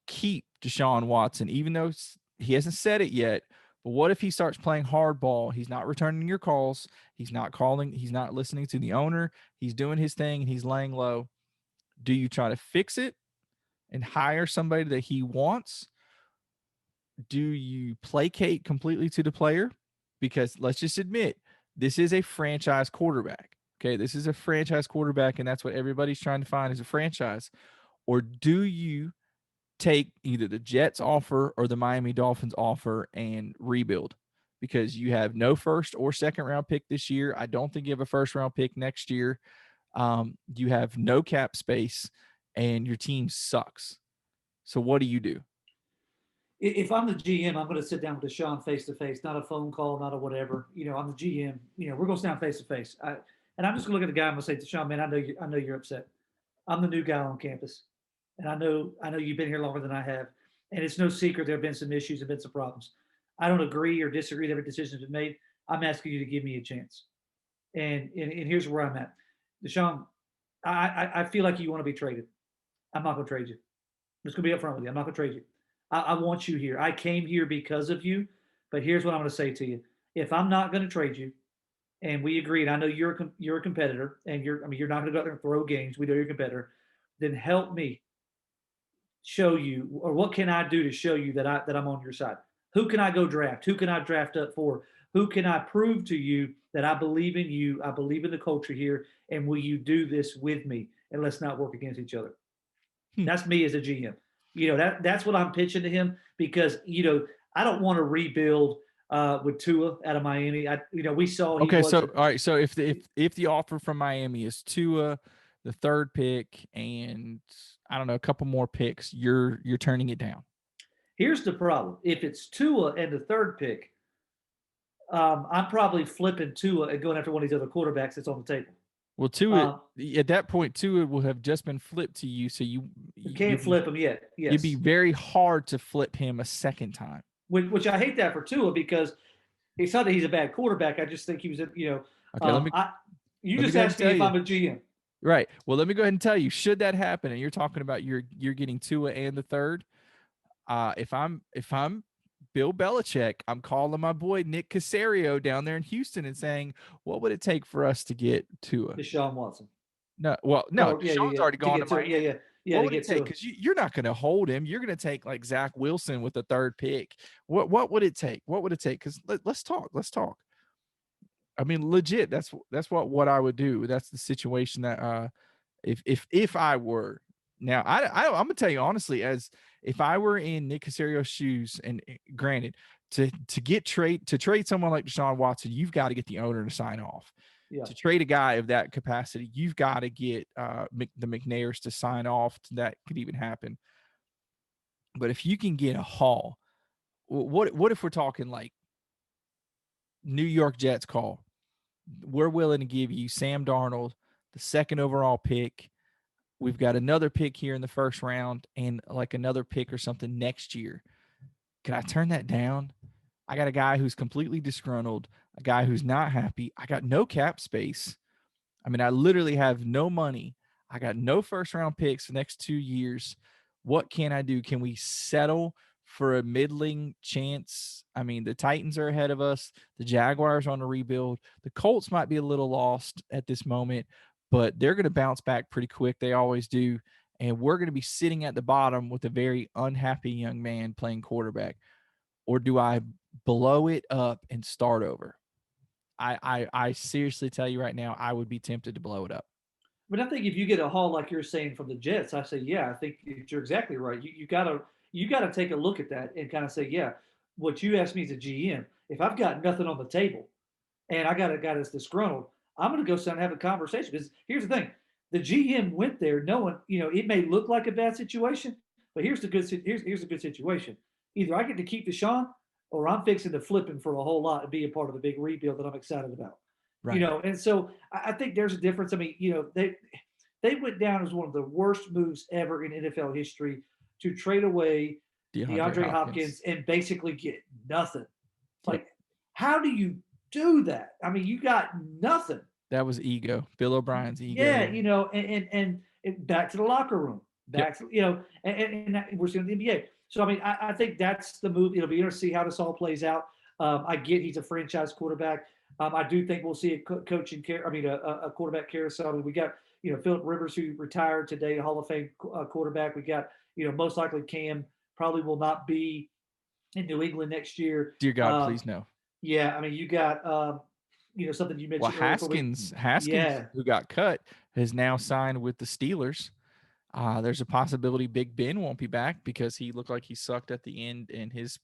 [SPEAKER 1] keep Deshaun Watson, even though he hasn't said it yet? But what if he starts playing hardball? He's not returning your calls. He's not calling. He's not listening to the owner. He's doing his thing and he's laying low. Do you try to fix it and hire somebody that he wants? Do you placate completely to the player? Because let's just admit, this is a franchise quarterback. Okay, this is a franchise quarterback, and that's what everybody's trying to find is a franchise. Or do you take either the Jets offer or the Miami Dolphins offer and rebuild? Because you have no first or second round pick this year. I don't think you have a first round pick next year. You have no cap space, and your team sucks. So what do you do?
[SPEAKER 2] If I'm the GM, I'm going to sit down with Deshaun face to face, not a phone call, not a whatever. I'm the GM. We're going to sit down face to face. And I'm just going to look at the guy. I'm going to say, Deshaun, man, I know you're upset. I'm the new guy on campus, and I know you've been here longer than I have, and it's no secret there have been some issues, and been some problems. I don't agree or disagree that every decision's been made. I'm asking you to give me a chance, and here's where I'm at, Deshaun. I feel like you want to be traded. I'm not going to trade you. I'm just going to be upfront with you. I'm not going to trade you. I want you here. I came here because of you. But here's what I'm going to say to you: if I'm not going to trade you, and we agreed, I know you're a competitor, and you're not going to go out there and throw games. We know you're a competitor. Then help me show you, or what can I do to show you that I'm on your side? Who can I go draft? Who can I draft up for? Who can I prove to you that I believe in you? I believe in the culture here, and will you do this with me? And let's not work against each other. That's me as a GM. That's what I'm pitching to him because I don't want to rebuild with Tua out of Miami. We saw.
[SPEAKER 1] Okay, so all right, so if the offer from Miami is Tua, the third pick, and I don't know, a couple more picks, you're turning it down.
[SPEAKER 2] Here's the problem: if it's Tua and the third pick, I'm probably flipping Tua and going after one of these other quarterbacks that's on the table.
[SPEAKER 1] Well, Tua at that point, Tua will have just been flipped to you, so you
[SPEAKER 2] can't flip him yet. Yes,
[SPEAKER 1] it'd be very hard to flip him a second time.
[SPEAKER 2] Which I hate that for Tua because it's not that he's a bad quarterback. I just think he was, Okay, you just asked me if I'm a GM.
[SPEAKER 1] Right. Well, let me go ahead and tell you, should that happen, and you're talking about you're getting Tua and the third, if I'm Bill Belichick, I'm calling my boy Nick Caserio down there in Houston and saying, what would it take for us to get Tua?
[SPEAKER 2] Deshaun Watson.
[SPEAKER 1] No, well, no, Deshaun's already gone to Miami.
[SPEAKER 2] Yeah.
[SPEAKER 1] What would it take? Because you're not going to hold him. You're going to take like Zach Wilson with the third pick. What would it take? What would it take? Because let's talk. Let's talk. I mean, legit, that's what I would do. That's the situation that if I were now, I'm gonna tell you honestly, as if I were in Nick Casario's shoes, and granted, to trade someone like Deshaun Watson, you've got to get the owner to sign off.
[SPEAKER 2] Yeah.
[SPEAKER 1] To trade a guy of that capacity, you've got to get the McNairs to sign off. That could even happen. But if you can get a haul, what if we're talking like New York Jets call? We're willing to give you Sam Darnold, the second overall pick. We've got another pick here in the first round and like another pick or something next year. Can I turn that down? I got a guy who's completely disgruntled, a guy who's not happy. I got no cap space. I mean, I literally have no money. I got no first round picks the next 2 years. What can I do? Can we settle for a middling chance? I mean, the Titans are ahead of us. The Jaguars are on a rebuild. The Colts might be a little lost at this moment, but they're going to bounce back pretty quick. They always do. And we're going to be sitting at the bottom with a very unhappy young man playing quarterback. Or do I blow it up and start over? I seriously tell you right now, I would be tempted to blow it up.
[SPEAKER 2] But I think if you get a haul like you're saying from the Jets, I say, yeah, I think you're exactly right. You gotta take a look at that and kind of say, yeah, what you asked me as a GM, if I've got nothing on the table and I got a guy that's disgruntled, I'm gonna go sit and have a conversation. Because here's the thing. The GM went there knowing, it may look like a bad situation, but here's the good situation. Either I get to keep Deshaun or I'm fixing to flip him for a whole lot and be a part of the big rebuild that I'm excited about.
[SPEAKER 1] Right.
[SPEAKER 2] And so I think there's a difference. I mean, they went down as one of the worst moves ever in NFL history to trade away
[SPEAKER 1] DeAndre
[SPEAKER 2] DeAndre
[SPEAKER 1] Hopkins.
[SPEAKER 2] Hopkins and basically get nothing.
[SPEAKER 1] Yep.
[SPEAKER 2] Like, how do you do that? I mean, you got nothing.
[SPEAKER 1] That was ego. Bill O'Brien's
[SPEAKER 2] Yeah,
[SPEAKER 1] ego.
[SPEAKER 2] and back to the locker room,
[SPEAKER 1] Yep.
[SPEAKER 2] back to and we're seeing the NBA. So I mean, I think that's the move. It'll be interesting to see how this all plays out. I get he's a franchise quarterback. I do think we'll see a coaching care. I mean, a quarterback carousel. I mean, we got Philip Rivers who retired today, a Hall of Fame quarterback. We got most likely Cam probably will not be in New England next year.
[SPEAKER 1] Dear God, please no.
[SPEAKER 2] Yeah, I mean, you got something you
[SPEAKER 1] Well,
[SPEAKER 2] mentioned earlier.
[SPEAKER 1] Haskins,
[SPEAKER 2] Yeah,
[SPEAKER 1] who got cut, has now signed with the Steelers. There's a possibility Big Ben won't be back because he looked like he sucked at the end, and his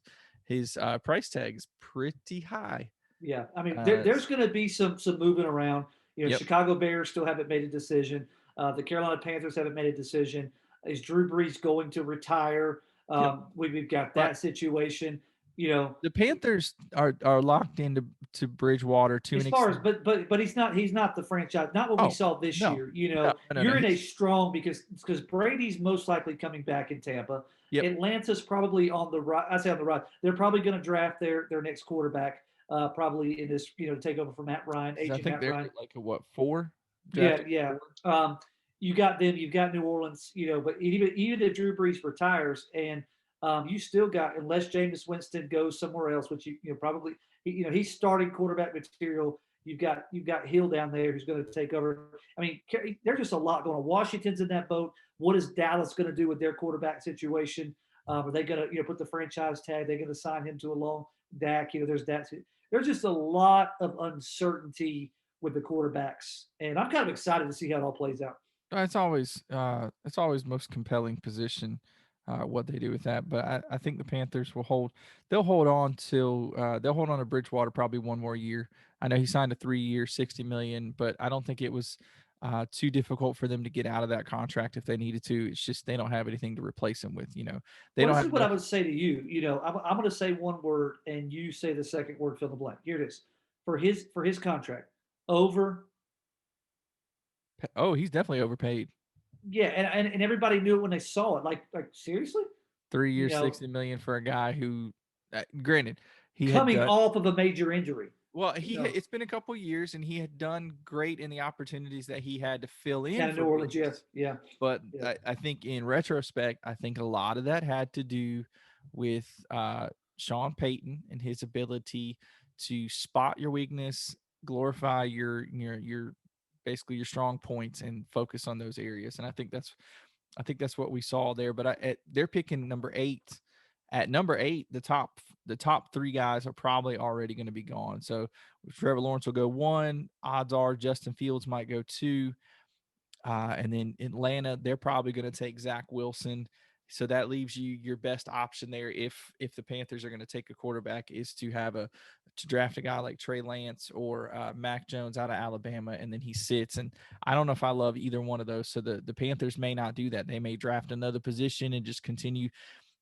[SPEAKER 1] price tag is pretty high.
[SPEAKER 2] yeah. I mean, there's going to be some moving around.
[SPEAKER 1] Yep.
[SPEAKER 2] Chicago Bears still haven't made a decision. The Carolina Panthers haven't made a decision. Is Drew Brees going to retire? We've got that situation.
[SPEAKER 1] The Panthers are locked into Bridgewater to
[SPEAKER 2] As
[SPEAKER 1] an
[SPEAKER 2] far as
[SPEAKER 1] extent.
[SPEAKER 2] but he's not the franchise. Not what we saw this
[SPEAKER 1] No.
[SPEAKER 2] year.
[SPEAKER 1] No,
[SPEAKER 2] You're in a
[SPEAKER 1] he's
[SPEAKER 2] strong because Brady's most likely coming back in Tampa.
[SPEAKER 1] Yep.
[SPEAKER 2] Atlanta's probably on the right. I say on the right. They're probably going to draft their next quarterback. Probably in this, to take over from Matt Ryan,
[SPEAKER 1] I
[SPEAKER 2] agent
[SPEAKER 1] think
[SPEAKER 2] Matt
[SPEAKER 1] they're
[SPEAKER 2] Ryan.
[SPEAKER 1] like a what, 4?
[SPEAKER 2] Yeah,
[SPEAKER 1] Drafted
[SPEAKER 2] yeah.
[SPEAKER 1] 4?
[SPEAKER 2] You got them. You've got New Orleans. But even if Drew Brees retires, and you still got, unless Jameis Winston goes somewhere else, which probably he's starting quarterback material. You've got Hill down there who's going to take over. I mean, there's just a lot going on. Washington's in that boat. What is Dallas going to do with their quarterback situation? Are they going to put the franchise tag? They're going to sign him to a long Dak. There's that. There's just a lot of uncertainty with the quarterbacks, and I'm kind of excited to see how it all plays out.
[SPEAKER 1] It's always most compelling position, what they do with that. But I think the Panthers will hold. They'll hold on to Bridgewater probably one more year. I know he signed a 3-year, $60 million, but I don't think it was too difficult for them to get out of that contract if they needed to. It's just they don't have anything to replace him with. They
[SPEAKER 2] Well,
[SPEAKER 1] don't
[SPEAKER 2] this
[SPEAKER 1] have
[SPEAKER 2] is what I
[SPEAKER 1] enough.
[SPEAKER 2] would say to you. I'm going to say one word, and you say the second word. Fill the blank. Here it is. For his contract, over.
[SPEAKER 1] Oh, he's definitely overpaid.
[SPEAKER 2] Yeah, and everybody knew it when they saw it. Like seriously,
[SPEAKER 1] 3 years,
[SPEAKER 2] you know,
[SPEAKER 1] $60 million for a guy who, granted, he had
[SPEAKER 2] coming
[SPEAKER 1] done
[SPEAKER 2] off of a major injury.
[SPEAKER 1] well.
[SPEAKER 2] You know,
[SPEAKER 1] It's been a couple years, and he had done great in the opportunities that he had to fill in
[SPEAKER 2] kind of New
[SPEAKER 1] for
[SPEAKER 2] Orleans. Yeah,
[SPEAKER 1] rookies.
[SPEAKER 2] yeah,
[SPEAKER 1] But
[SPEAKER 2] yeah.
[SPEAKER 1] I think in retrospect, I think a lot of that had to do with Sean Payton and his ability to spot your weakness, glorify your basically your strong points, and focus on those areas. And I think that's what we saw there. But they're picking number 8. At number 8, the top 3 guys are probably already going to be gone. So Trevor Lawrence will go 1. Odds are Justin Fields might go 2. And then Atlanta, they're probably going to take Zach Wilson. So that leaves you your best option there if the Panthers are going to take a quarterback is to draft a guy like Trey Lance or Mac Jones out of Alabama, and then he sits. And I don't know if I love either one of those. So the Panthers may not do that. They may draft another position and just continue.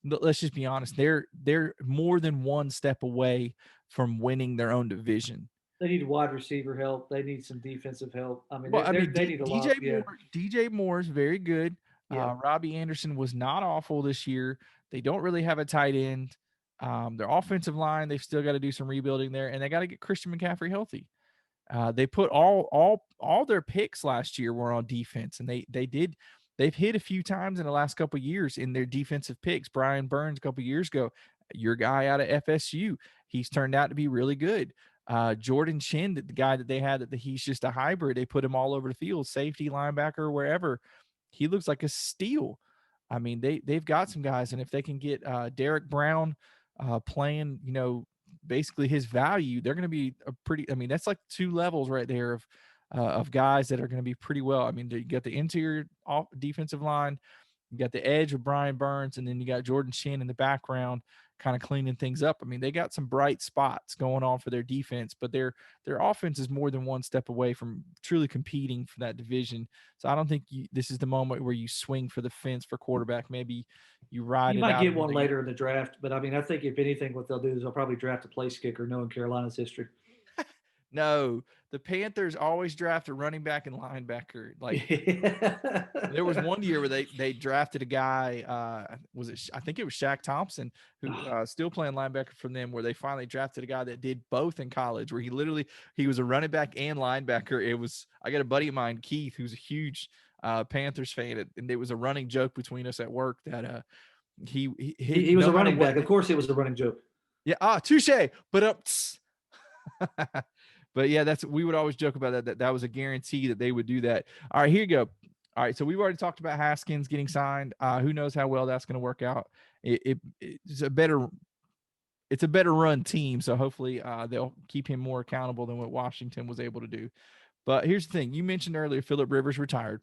[SPEAKER 1] Let's just be honest. They're more than one step away from winning their own division.
[SPEAKER 2] They need wide receiver help. They need some defensive help. I mean,
[SPEAKER 1] Well, I mean,
[SPEAKER 2] they need a
[SPEAKER 1] DJ
[SPEAKER 2] lot. Yeah,
[SPEAKER 1] Moore, DJ Moore is very good.
[SPEAKER 2] yeah.
[SPEAKER 1] Robbie Anderson was not awful this year. They don't really have a tight end. Their offensive line, they've still got to do some rebuilding there, and they got to get Christian McCaffrey healthy. They put all their picks last year were on defense, and they've hit a few times in the last couple of years in their defensive picks. Brian Burns a couple of years ago, your guy out of FSU, he's turned out to be really good. Jordan Chin, the guy that they had, that he's just a hybrid. They put him all over the field, safety, linebacker, wherever. He looks like a steal. I mean, they've got some guys, and if they can get Derek Brown playing, basically his value, they're going to be a pretty. I mean, that's like 2 levels right there of guys that are going to be pretty well. I mean, you got the interior defensive line, you got the edge with Brian Burns, and then you got Jordan Chin in the background, kind of cleaning things up. I mean, they got some bright spots going on for their defense, but their offense is more than one step away from truly competing for that division. So I don't think this is the moment where you swing for the fence for quarterback. Maybe you ride
[SPEAKER 2] You
[SPEAKER 1] it
[SPEAKER 2] might
[SPEAKER 1] out
[SPEAKER 2] get one
[SPEAKER 1] another year.
[SPEAKER 2] later in the draft, but I mean, I think if anything, what they'll do is they'll probably draft a place kicker, knowing Carolina's history.
[SPEAKER 1] No, the Panthers always draft a running back and linebacker. Like
[SPEAKER 2] Yeah.
[SPEAKER 1] there was one year where they drafted a guy. I think it was Shaq Thompson, who still playing linebacker from them, where they finally drafted a guy that did both in college, where he was a running back and linebacker. I got a buddy of mine, Keith, who's a huge Panthers fan, and it was a running joke between us at work that
[SPEAKER 2] He was
[SPEAKER 1] no
[SPEAKER 2] a
[SPEAKER 1] matter
[SPEAKER 2] running
[SPEAKER 1] what.
[SPEAKER 2] back. Of course, it was a running joke.
[SPEAKER 1] Yeah, touche. But but yeah, we would always joke about that was a guarantee that they would do that. All right, here you go. All right, so we've already talked about Haskins getting signed. Who knows how well that's going to work out? It's a better run team, so hopefully they'll keep him more accountable than what Washington was able to do. But here's the thing: you mentioned earlier, Philip Rivers retired.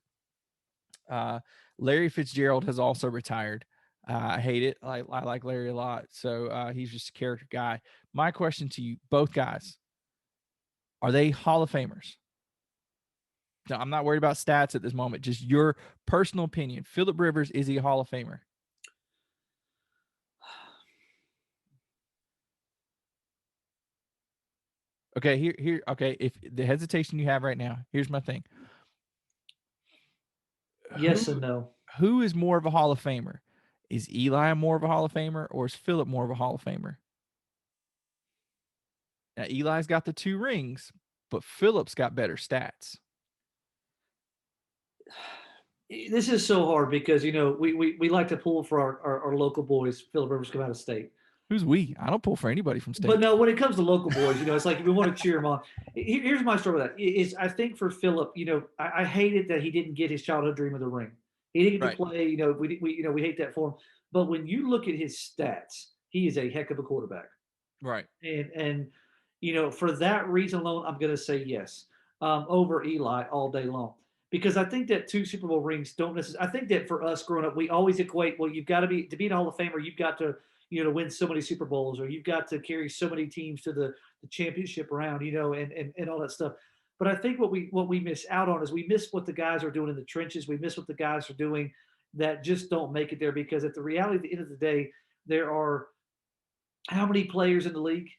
[SPEAKER 1] Larry Fitzgerald has also retired. I hate it. I like Larry a lot, so he's just a character guy. My question to you, both guys: are they Hall of Famers? No, I'm not worried about stats at this moment. Just your personal opinion. Philip Rivers, is he a Hall of Famer? Okay, here. Okay, if the hesitation you have right now, here's my thing.
[SPEAKER 2] Yes and no.
[SPEAKER 1] Who is more of a Hall of Famer? Is Eli more of a Hall of Famer, or is Philip more of a Hall of Famer? Now, Eli's got the 2 rings, but Philip's got better stats.
[SPEAKER 2] This is so hard because we like to pull for our local boys. Philip Rivers come out of state.
[SPEAKER 1] Who's we? I don't pull for anybody from state.
[SPEAKER 2] But no, when it comes to local boys, it's like we want to cheer them on. Here's my story with that. Is I think for Philip, I hated that he didn't get his childhood dream of the ring. He didn't get to play. We hate that for him. But when you look at his stats, he is a heck of a quarterback.
[SPEAKER 1] Right.
[SPEAKER 2] And for that reason alone, I'm going to say yes over Eli all day long. Because I think that 2 Super Bowl rings don't necessarily. I think that for us growing up, we always equate. Well, you've got to be a Hall of Famer. You've got to to win so many Super Bowls, or you've got to carry so many teams to the championship round, and all that stuff. But I think what we miss out on is we miss what the guys are doing in the trenches. We miss what the guys are doing that just don't make it there. Because at the reality, at the end of the day, there are how many players in the league?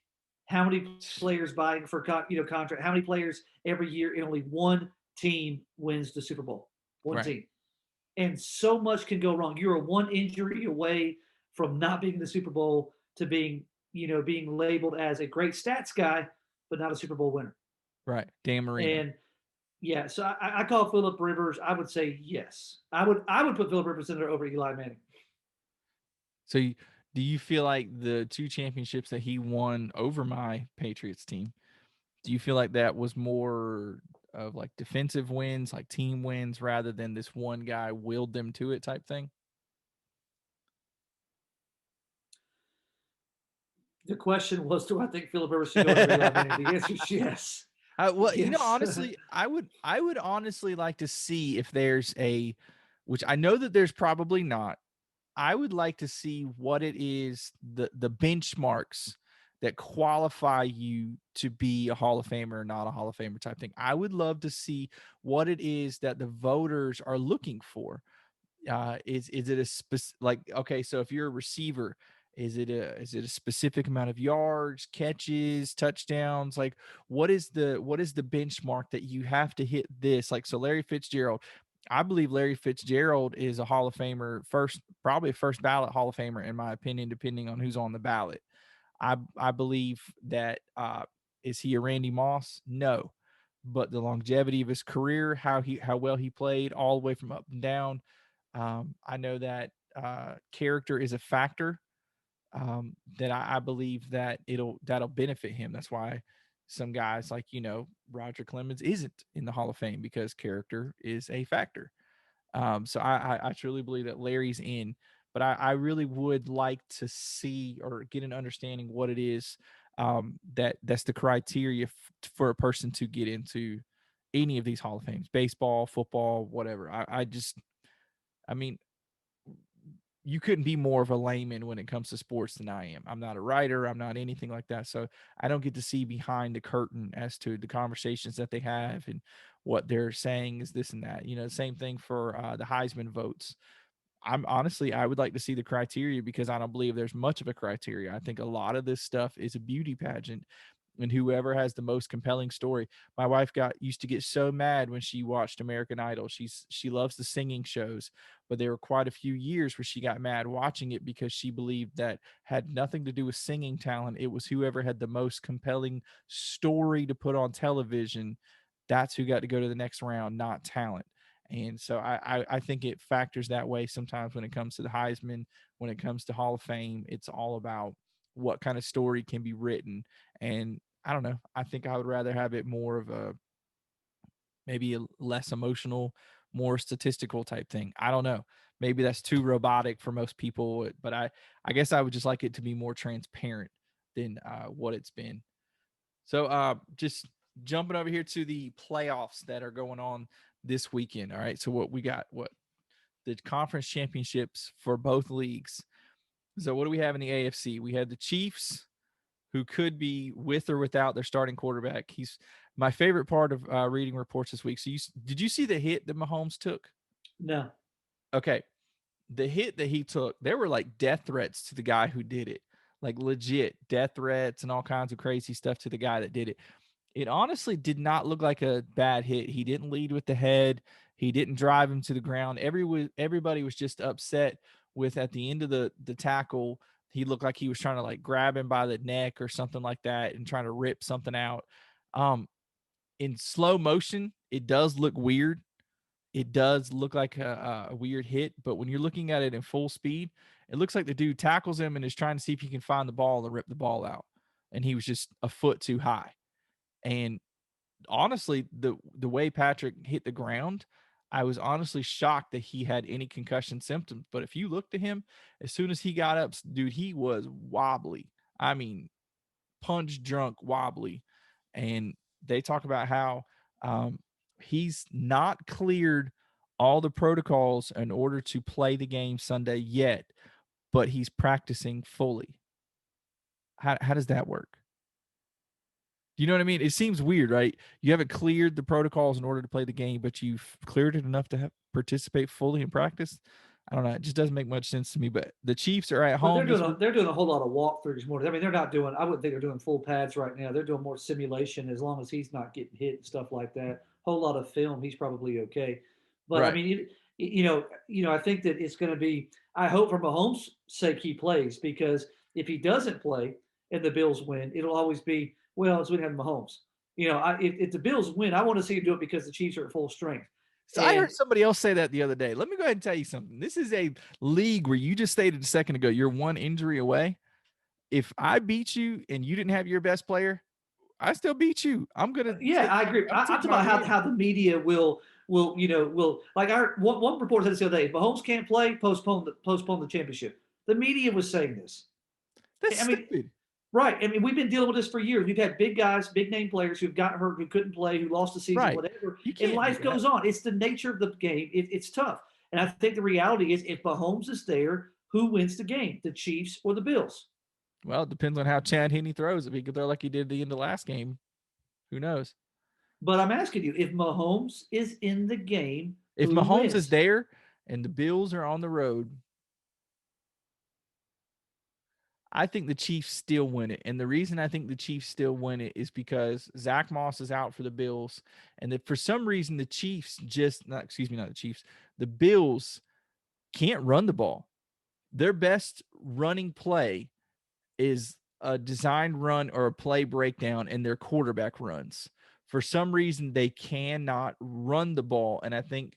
[SPEAKER 2] How many players buying for contract? How many players every year, and only one team wins the Super Bowl? One team. And so much can go wrong. You're one injury away from not being in the Super Bowl to being labeled as a great stats guy, but not a Super Bowl winner.
[SPEAKER 1] Right. Dan Marino.
[SPEAKER 2] And yeah, so I call Philip Rivers. I would say yes. I would put Philip Rivers in there over Eli Manning.
[SPEAKER 1] So do you feel like the 2 championships that he won over my Patriots team, do you feel like that was more of like defensive wins, like team wins, rather than this one guy willed them to it type thing?
[SPEAKER 2] The question was, do I think Philip Rivers should go into rehab? And the answer is yes.
[SPEAKER 1] Well,
[SPEAKER 2] Yes.
[SPEAKER 1] honestly, I would honestly like to see if there's a, which I know that there's probably not. I would like to see what it is, the benchmarks that qualify you to be a Hall of Famer or not a Hall of Famer type thing. I would love to see what it is that the voters are looking for. Is it a like, okay, so if you're a receiver, is it a specific amount of yards, catches, touchdowns? Like, what is the benchmark that you have to hit this? Like, so Larry Fitzgerald, I believe Larry Fitzgerald is a Hall of Famer, first, probably a first ballot Hall of Famer in my opinion, depending on who's on the ballot. I believe that, is he a Randy Moss? No. But the longevity of his career, how well he played all the way from up and down. I know that, character is a factor, that I believe that that'll benefit him. That's why some guys like, Roger Clemens isn't in the Hall of Fame, because character is a factor. So I truly believe that Larry's in, but I really would like to see or get an understanding what it is, that's the criteria for a person to get into any of these Hall of Fames, baseball, football, whatever. I mean, you couldn't be more of a layman when it comes to sports than I am. I'm not a writer. I'm not anything like that. So I don't get to see behind the curtain as to the conversations that they have and what they're saying is this and that. Same thing for, the Heisman votes. I would like to see the criteria, because I don't believe there's much of a criteria. I think a lot of this stuff is a beauty pageant, and whoever has the most compelling story. My wife used to get so mad when she watched American Idol. She loves the singing shows, but there were quite a few years where she got mad watching it because she believed that had nothing to do with singing talent. It was whoever had the most compelling story to put on television. That's who got to go to the next round, not talent. And so I think it factors that way sometimes when it comes to the Heisman, when it comes to Hall of Fame. It's all about what kind of story can be written. And I don't know. I think I would rather have it more of a, maybe a less emotional, more statistical type thing. I don't know. Maybe that's too robotic for most people, but I guess I would just like it to be more transparent than, what it's been. So, just jumping over here to the playoffs that are going on this weekend. All right. So what we got, what the conference championships for both leagues. So what do we have in the AFC? We had the Chiefs, who could be with or without their starting quarterback. He's my favorite part of, reading reports this week. So did you see the hit that Mahomes took?
[SPEAKER 2] No.
[SPEAKER 1] Okay. The hit that he took, there were like death threats to the guy who did it, like legit death threats and all kinds of crazy stuff to the guy that did it. It honestly did not look like a bad hit. He didn't lead with the head. He didn't drive him to the ground. Everybody was just upset with, at the end of the tackle, he looked like he was trying to like grab him by the neck or something like that and trying to rip something out. Um, in slow motion, it does look weird. It does look like a weird hit, but when you're looking at it in full speed, it looks like the dude tackles him and is trying to see if he can find the ball and rip the ball out. And he was just a foot too high. And honestly, the way Patrick hit the ground, I was honestly shocked that he had any concussion symptoms. But if you looked at him, as soon as he got up, dude, he was wobbly. I mean, punch drunk, wobbly. And they talk about how, he's not cleared all the protocols in order to play the game Sunday yet, but he's practicing fully. How does that work? You know what I mean? It seems weird, right? You haven't cleared the protocols in order to play the game, but you've cleared it enough to participate fully in practice. I don't know. It just doesn't make much sense to me. But the Chiefs are at
[SPEAKER 2] But
[SPEAKER 1] home this week.
[SPEAKER 2] they're doing a whole lot of walkthroughs more. I mean, they're not doing. I wouldn't think they're doing full pads right now. They're doing more simulation. As long as he's not getting hit and stuff like that, whole lot of film. He's probably okay. But I
[SPEAKER 1] Right.
[SPEAKER 2] mean, I think that it's going to be. I hope for Mahomes' sake he plays, because if he doesn't play and the Bills win, it'll always be, well, it's when we have Mahomes. If the Bills win, I want to see him do it because the Chiefs are at full strength.
[SPEAKER 1] So I
[SPEAKER 2] And
[SPEAKER 1] heard somebody else say that the other day. Let me go ahead and tell you something. This is a league where you just stated a second ago, you're one injury away. If I beat you and you didn't have your best player, I still beat you. I'm gonna
[SPEAKER 2] Yeah,
[SPEAKER 1] take
[SPEAKER 2] I agree.
[SPEAKER 1] I'm
[SPEAKER 2] I'm
[SPEAKER 1] taking
[SPEAKER 2] talking
[SPEAKER 1] my
[SPEAKER 2] about how,
[SPEAKER 1] win.
[SPEAKER 2] how the media will like our one reporter said this the other day. If Mahomes can't play, postpone the championship. The media was saying this.
[SPEAKER 1] That's
[SPEAKER 2] I mean,
[SPEAKER 1] stupid.
[SPEAKER 2] Right. I mean, we've been dealing with this for years. We've had big guys, big name players who've gotten hurt, who couldn't play, who lost the season,
[SPEAKER 1] Right.
[SPEAKER 2] whatever.
[SPEAKER 1] You
[SPEAKER 2] And
[SPEAKER 1] can't do
[SPEAKER 2] life
[SPEAKER 1] that.
[SPEAKER 2] goes on. It's the nature of the game. It's tough. And I think the reality is, if Mahomes is there, who wins the game, the Chiefs or the Bills?
[SPEAKER 1] Well, it depends on how Chad Henne throws. If he could throw like he did at the end of the last game, who knows?
[SPEAKER 2] But I'm asking you, if Mahomes is in the game,
[SPEAKER 1] If
[SPEAKER 2] who
[SPEAKER 1] Mahomes is
[SPEAKER 2] wins?
[SPEAKER 1] there and the Bills are on the road, I think the Chiefs still win it. And the reason I think the Chiefs still win it is because Zach Moss is out for the Bills. And that for some reason, the Chiefs not the Chiefs, the Bills can't run the ball. Their best running play is a designed run or a play breakdown in their quarterback runs. For some reason, they cannot run the ball. And I think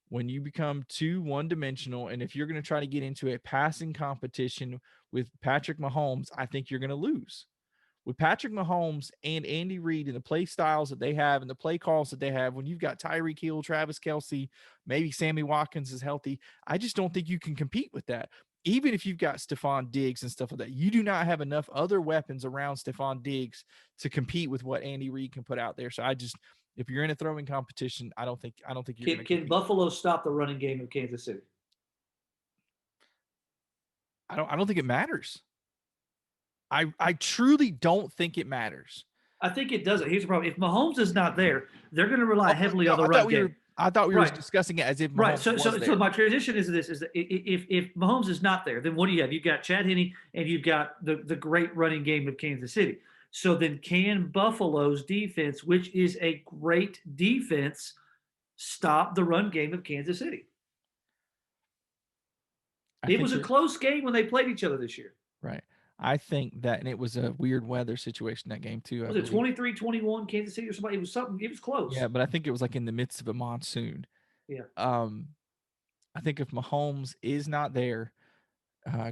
[SPEAKER 1] when you become too one dimensional, and if you're going to try to get into a passing competition with Patrick Mahomes, I think you're going to lose. With Patrick Mahomes and Andy Reid and the play styles that they have and the play calls that they have, when you've got Tyreek Hill, Travis Kelce, maybe Sammy Watkins is healthy, I just don't think you can compete with that. Even if you've got Stephon Diggs and stuff like that, you do not have enough other weapons around Stephon Diggs to compete with what Andy Reid can put out there. So if you're in a throwing competition, I don't think you're going to
[SPEAKER 2] Can
[SPEAKER 1] compete.
[SPEAKER 2] Buffalo stop the running game of Kansas City?
[SPEAKER 1] I don't think it matters. I truly don't think it matters.
[SPEAKER 2] I think it doesn't. Here's the problem: if Mahomes is not there, they're going to rely
[SPEAKER 1] Oh,
[SPEAKER 2] heavily
[SPEAKER 1] no,
[SPEAKER 2] on the run game.
[SPEAKER 1] I thought we were
[SPEAKER 2] Right.
[SPEAKER 1] discussing it as if
[SPEAKER 2] Right.
[SPEAKER 1] Mahomes was
[SPEAKER 2] So
[SPEAKER 1] there.
[SPEAKER 2] my transition is this: is that if Mahomes is not there, then what do you have? You've got Chad Henne and you've got the great running game of Kansas City. So then, can Buffalo's defense, which is a great defense, stop the run game of Kansas City? It was a close game when they played each other this year.
[SPEAKER 1] Right. I think that, and it was a weird weather situation, that game too, I
[SPEAKER 2] Was it
[SPEAKER 1] believe.
[SPEAKER 2] 23-21 Kansas City or something? It was something. It was close.
[SPEAKER 1] Yeah, but I think it was like in the midst of a monsoon.
[SPEAKER 2] Yeah.
[SPEAKER 1] I think if Mahomes is not there,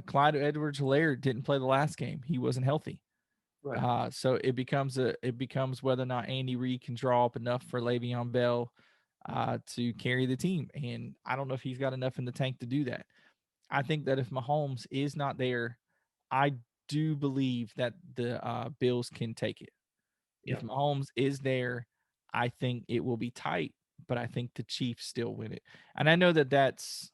[SPEAKER 1] Clyde Edwards-Helaire didn't play the last game. He wasn't healthy.
[SPEAKER 2] Right.
[SPEAKER 1] So it becomes whether or not Andy Reid can draw up enough for Le'Veon Bell to carry the team. And I don't know if he's got enough in the tank to do that. I think that if Mahomes is not there, I do believe that the Bills can take it.
[SPEAKER 2] Yeah.
[SPEAKER 1] If Mahomes is there, I think it will be tight, but I think the Chiefs still win it. And I know that that's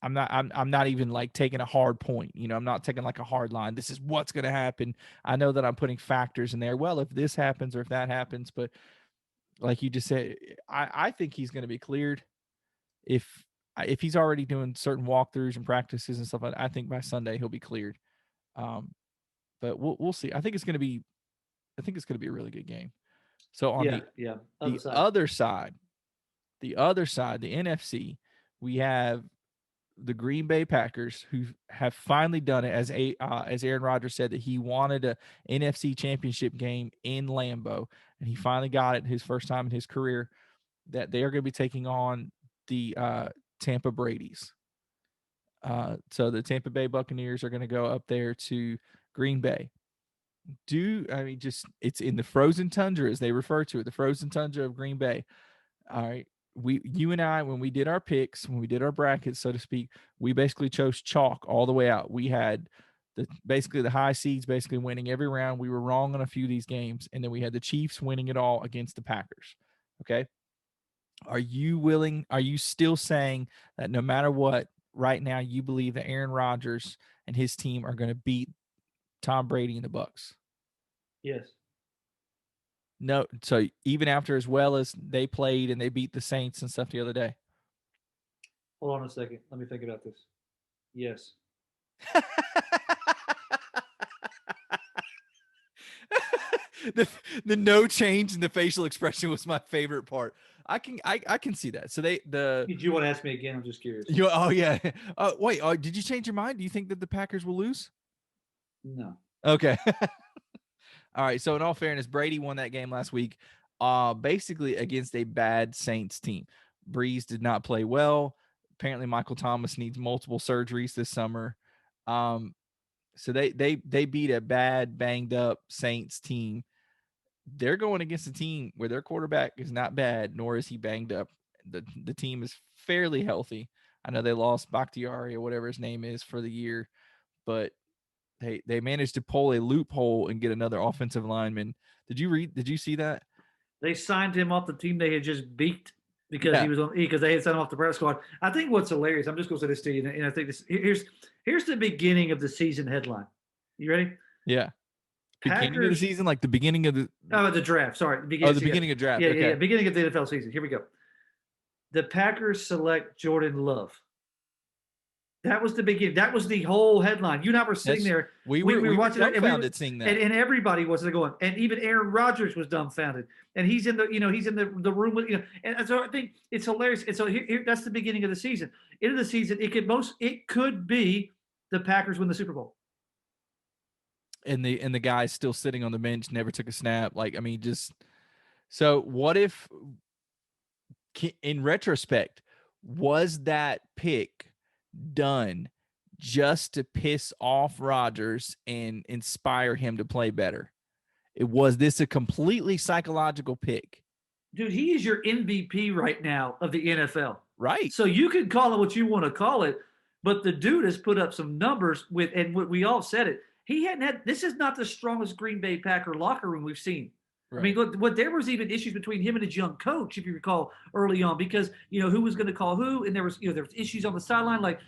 [SPEAKER 1] I'm not even like taking a hard point. You know, I'm not taking like a hard line. This is what's going to happen. I know that I'm putting factors in there. Well, if this happens or if that happens, but like you just said, I think he's going to be cleared. If he's already doing certain walkthroughs and practices and stuff like that, I think by Sunday he'll be cleared. But we'll see. I think it's going to be a really good game. So on the other side, the NFC, we have the Green Bay Packers, who have finally done it, as Aaron Rodgers said that he wanted a NFC Championship game in Lambeau, and he finally got it his first time in his career. That they are going to be taking on the Tampa Brady's. So the Tampa Bay Buccaneers are going to go up there to Green Bay. It's in the frozen tundra, as they refer to it, the frozen tundra of Green Bay. All right. You and I, when we did our picks, when we did our brackets, so to speak, we basically chose chalk all the way out. We had basically the high seeds basically winning every round. We were wrong on a few of these games, and then we had the Chiefs winning it all against the Packers. Okay. Are you still saying that no matter what, right now you believe that Aaron Rodgers and his team are going to beat Tom Brady and the Bucks?
[SPEAKER 2] Yes.
[SPEAKER 1] No. So even after, as well as they played and they beat the Saints and stuff the other day.
[SPEAKER 2] Hold on a second. Let me think about this. Yes.
[SPEAKER 1] the no change in the facial expression was my favorite part. I can see that. So
[SPEAKER 2] Did you want to ask me again? I'm just curious.
[SPEAKER 1] Oh yeah. Wait. Did you change your mind? Do you think that the Packers will lose?
[SPEAKER 2] No.
[SPEAKER 1] Okay. All right. So in all fairness, Brady won that game last week, basically against a bad Saints team. Breeze did not play well. Apparently, Michael Thomas needs multiple surgeries this summer. So they beat a bad, banged up Saints team. They're going against a team where their quarterback is not bad, nor is he banged up. The team is fairly healthy. I know they lost Bakhtiari or whatever his name is for the year, but they managed to pull a loophole and get another offensive lineman. Did you see that?
[SPEAKER 2] They signed him off the team they had just beat because
[SPEAKER 1] Yeah.
[SPEAKER 2] he was on because they had signed him off the practice squad. I think what's hilarious. I'm just going to say this to you, and I think this here's the beginning of the season headline. You ready?
[SPEAKER 1] Yeah. Beginning of the
[SPEAKER 2] Packers.
[SPEAKER 1] season, like the beginning of the
[SPEAKER 2] The draft. Sorry,
[SPEAKER 1] the
[SPEAKER 2] beginning.
[SPEAKER 1] beginning of draft.
[SPEAKER 2] Yeah,
[SPEAKER 1] Okay.
[SPEAKER 2] yeah. Beginning of the NFL season. Here we go. The Packers select Jordan Love. That was the beginning. That was the whole headline. You and I were sitting there.
[SPEAKER 1] We were
[SPEAKER 2] watching it,
[SPEAKER 1] dumbfounded seeing that.
[SPEAKER 2] and everybody was there going, and even Aaron Rodgers was dumbfounded. And he's in the room with and so I think it's hilarious. And so here that's the beginning of the season. End of the season, it could be the Packers win the Super Bowl.
[SPEAKER 1] And the guy still sitting on the bench, never took a snap. Like, I mean, just so what if, in retrospect, was that pick done just to piss off Rodgers and inspire him to play better? Was this a completely psychological pick?
[SPEAKER 2] Dude, he is your MVP right now of the NFL.
[SPEAKER 1] Right.
[SPEAKER 2] So you can call it what you want to call it, but the dude has put up some numbers and we all said it. He hadn't had. This is not the strongest Green Bay Packer locker room we've seen. Right. I mean, look, there was even issues between him and his young coach, if you recall, early on, because who was going to call who, and there was issues on the sideline, like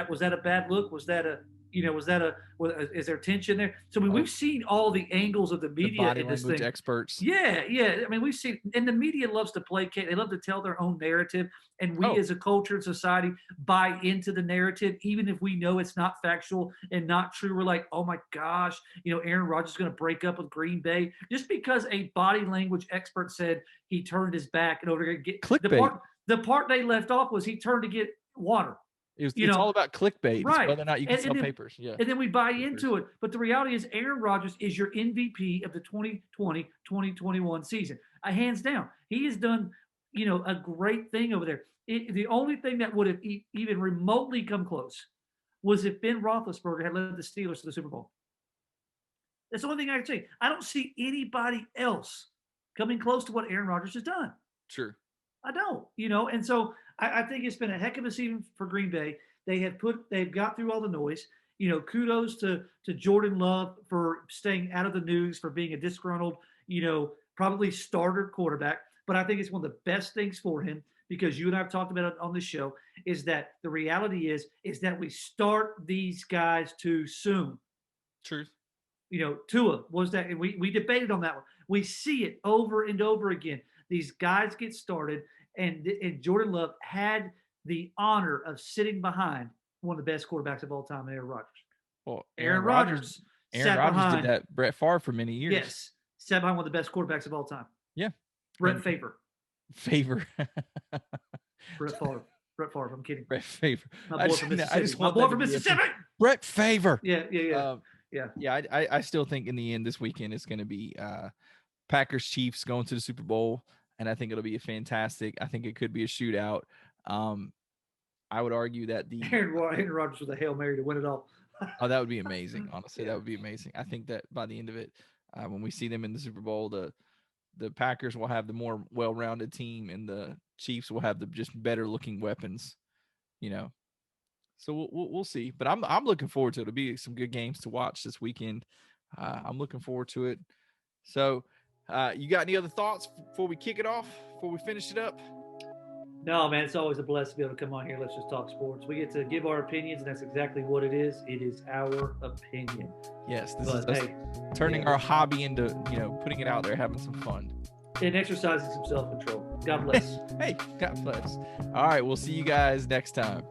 [SPEAKER 2] was that a bad look? Was that a is there tension there? So I mean, we've seen all the angles of the media
[SPEAKER 1] the body
[SPEAKER 2] in this
[SPEAKER 1] language
[SPEAKER 2] thing.
[SPEAKER 1] Experts.
[SPEAKER 2] Yeah. I mean, we've seen, and the media loves to placate. They love to tell their own narrative, and we as a culture and society buy into the narrative, even if we know it's not factual and not true. We're like, oh my gosh, Aaron Rodgers is going to break up with Green Bay just because a body language expert said he turned his back and over to get
[SPEAKER 1] clickbait.
[SPEAKER 2] The part they left off was he turned to get water.
[SPEAKER 1] It's all about clickbait,
[SPEAKER 2] right?
[SPEAKER 1] Whether or not you can sell papers. Yeah.
[SPEAKER 2] And then we buy into it. But the reality is Aaron Rodgers is your MVP of the 2020-2021 season. Hands down. He has done, a great thing over there. The only thing that would have even remotely come close was if Ben Roethlisberger had led the Steelers to the Super Bowl. That's the only thing I can say. I don't see anybody else coming close to what Aaron Rodgers has done.
[SPEAKER 1] Sure.
[SPEAKER 2] I don't, and so I think it's been a heck of a season for Green Bay. They've got through all the noise. Kudos to Jordan Love for staying out of the news, for being a disgruntled, probably starter quarterback. But I think it's one of the best things for him, because you and I have talked about it on this show, is that the reality is that we start these guys too soon.
[SPEAKER 1] Truth.
[SPEAKER 2] Tua was that, and we debated on that one. We see it over and over again. These guys get started, and Jordan Love had the honor of sitting behind one of the best quarterbacks of all time, Aaron Rodgers.
[SPEAKER 1] Well,
[SPEAKER 2] Aaron Rodgers
[SPEAKER 1] did that. Brett Favre for many years.
[SPEAKER 2] Yes, sat behind one of the best quarterbacks of all time.
[SPEAKER 1] Yeah,
[SPEAKER 2] Brett Favre. Brett Favre. I'm kidding.
[SPEAKER 1] Brett Favre.
[SPEAKER 2] My boy from Mississippi. My boy from Mississippi.
[SPEAKER 1] Brett Favre.
[SPEAKER 2] Yeah.
[SPEAKER 1] I still think in the end this weekend it's going to be Packers Chiefs going to the Super Bowl, and I think it'll be fantastic. I think it could be a shootout. I would argue that
[SPEAKER 2] Aaron Rodgers with a Hail Mary to win it all.
[SPEAKER 1] Oh, that would be amazing. Honestly, that would be amazing. I think that by the end of it, when we see them in the Super Bowl, the Packers will have the more well-rounded team, and the Chiefs will have the just better looking weapons. So we'll see. But I'm looking forward to it. It'll be some good games to watch this weekend. I'm looking forward to it. So, you got any other thoughts before we kick it off? Before we finish it up?
[SPEAKER 2] No, man, it's always a blessing to be able to come on here. Let's just talk sports. We get to give our opinions, and that's exactly what it is. It is our opinion.
[SPEAKER 1] Yes, this is us turning our hobby into, putting it out there, having some fun.
[SPEAKER 2] And exercising some self-control. God bless.
[SPEAKER 1] Hey, God bless. All right, we'll see you guys next time.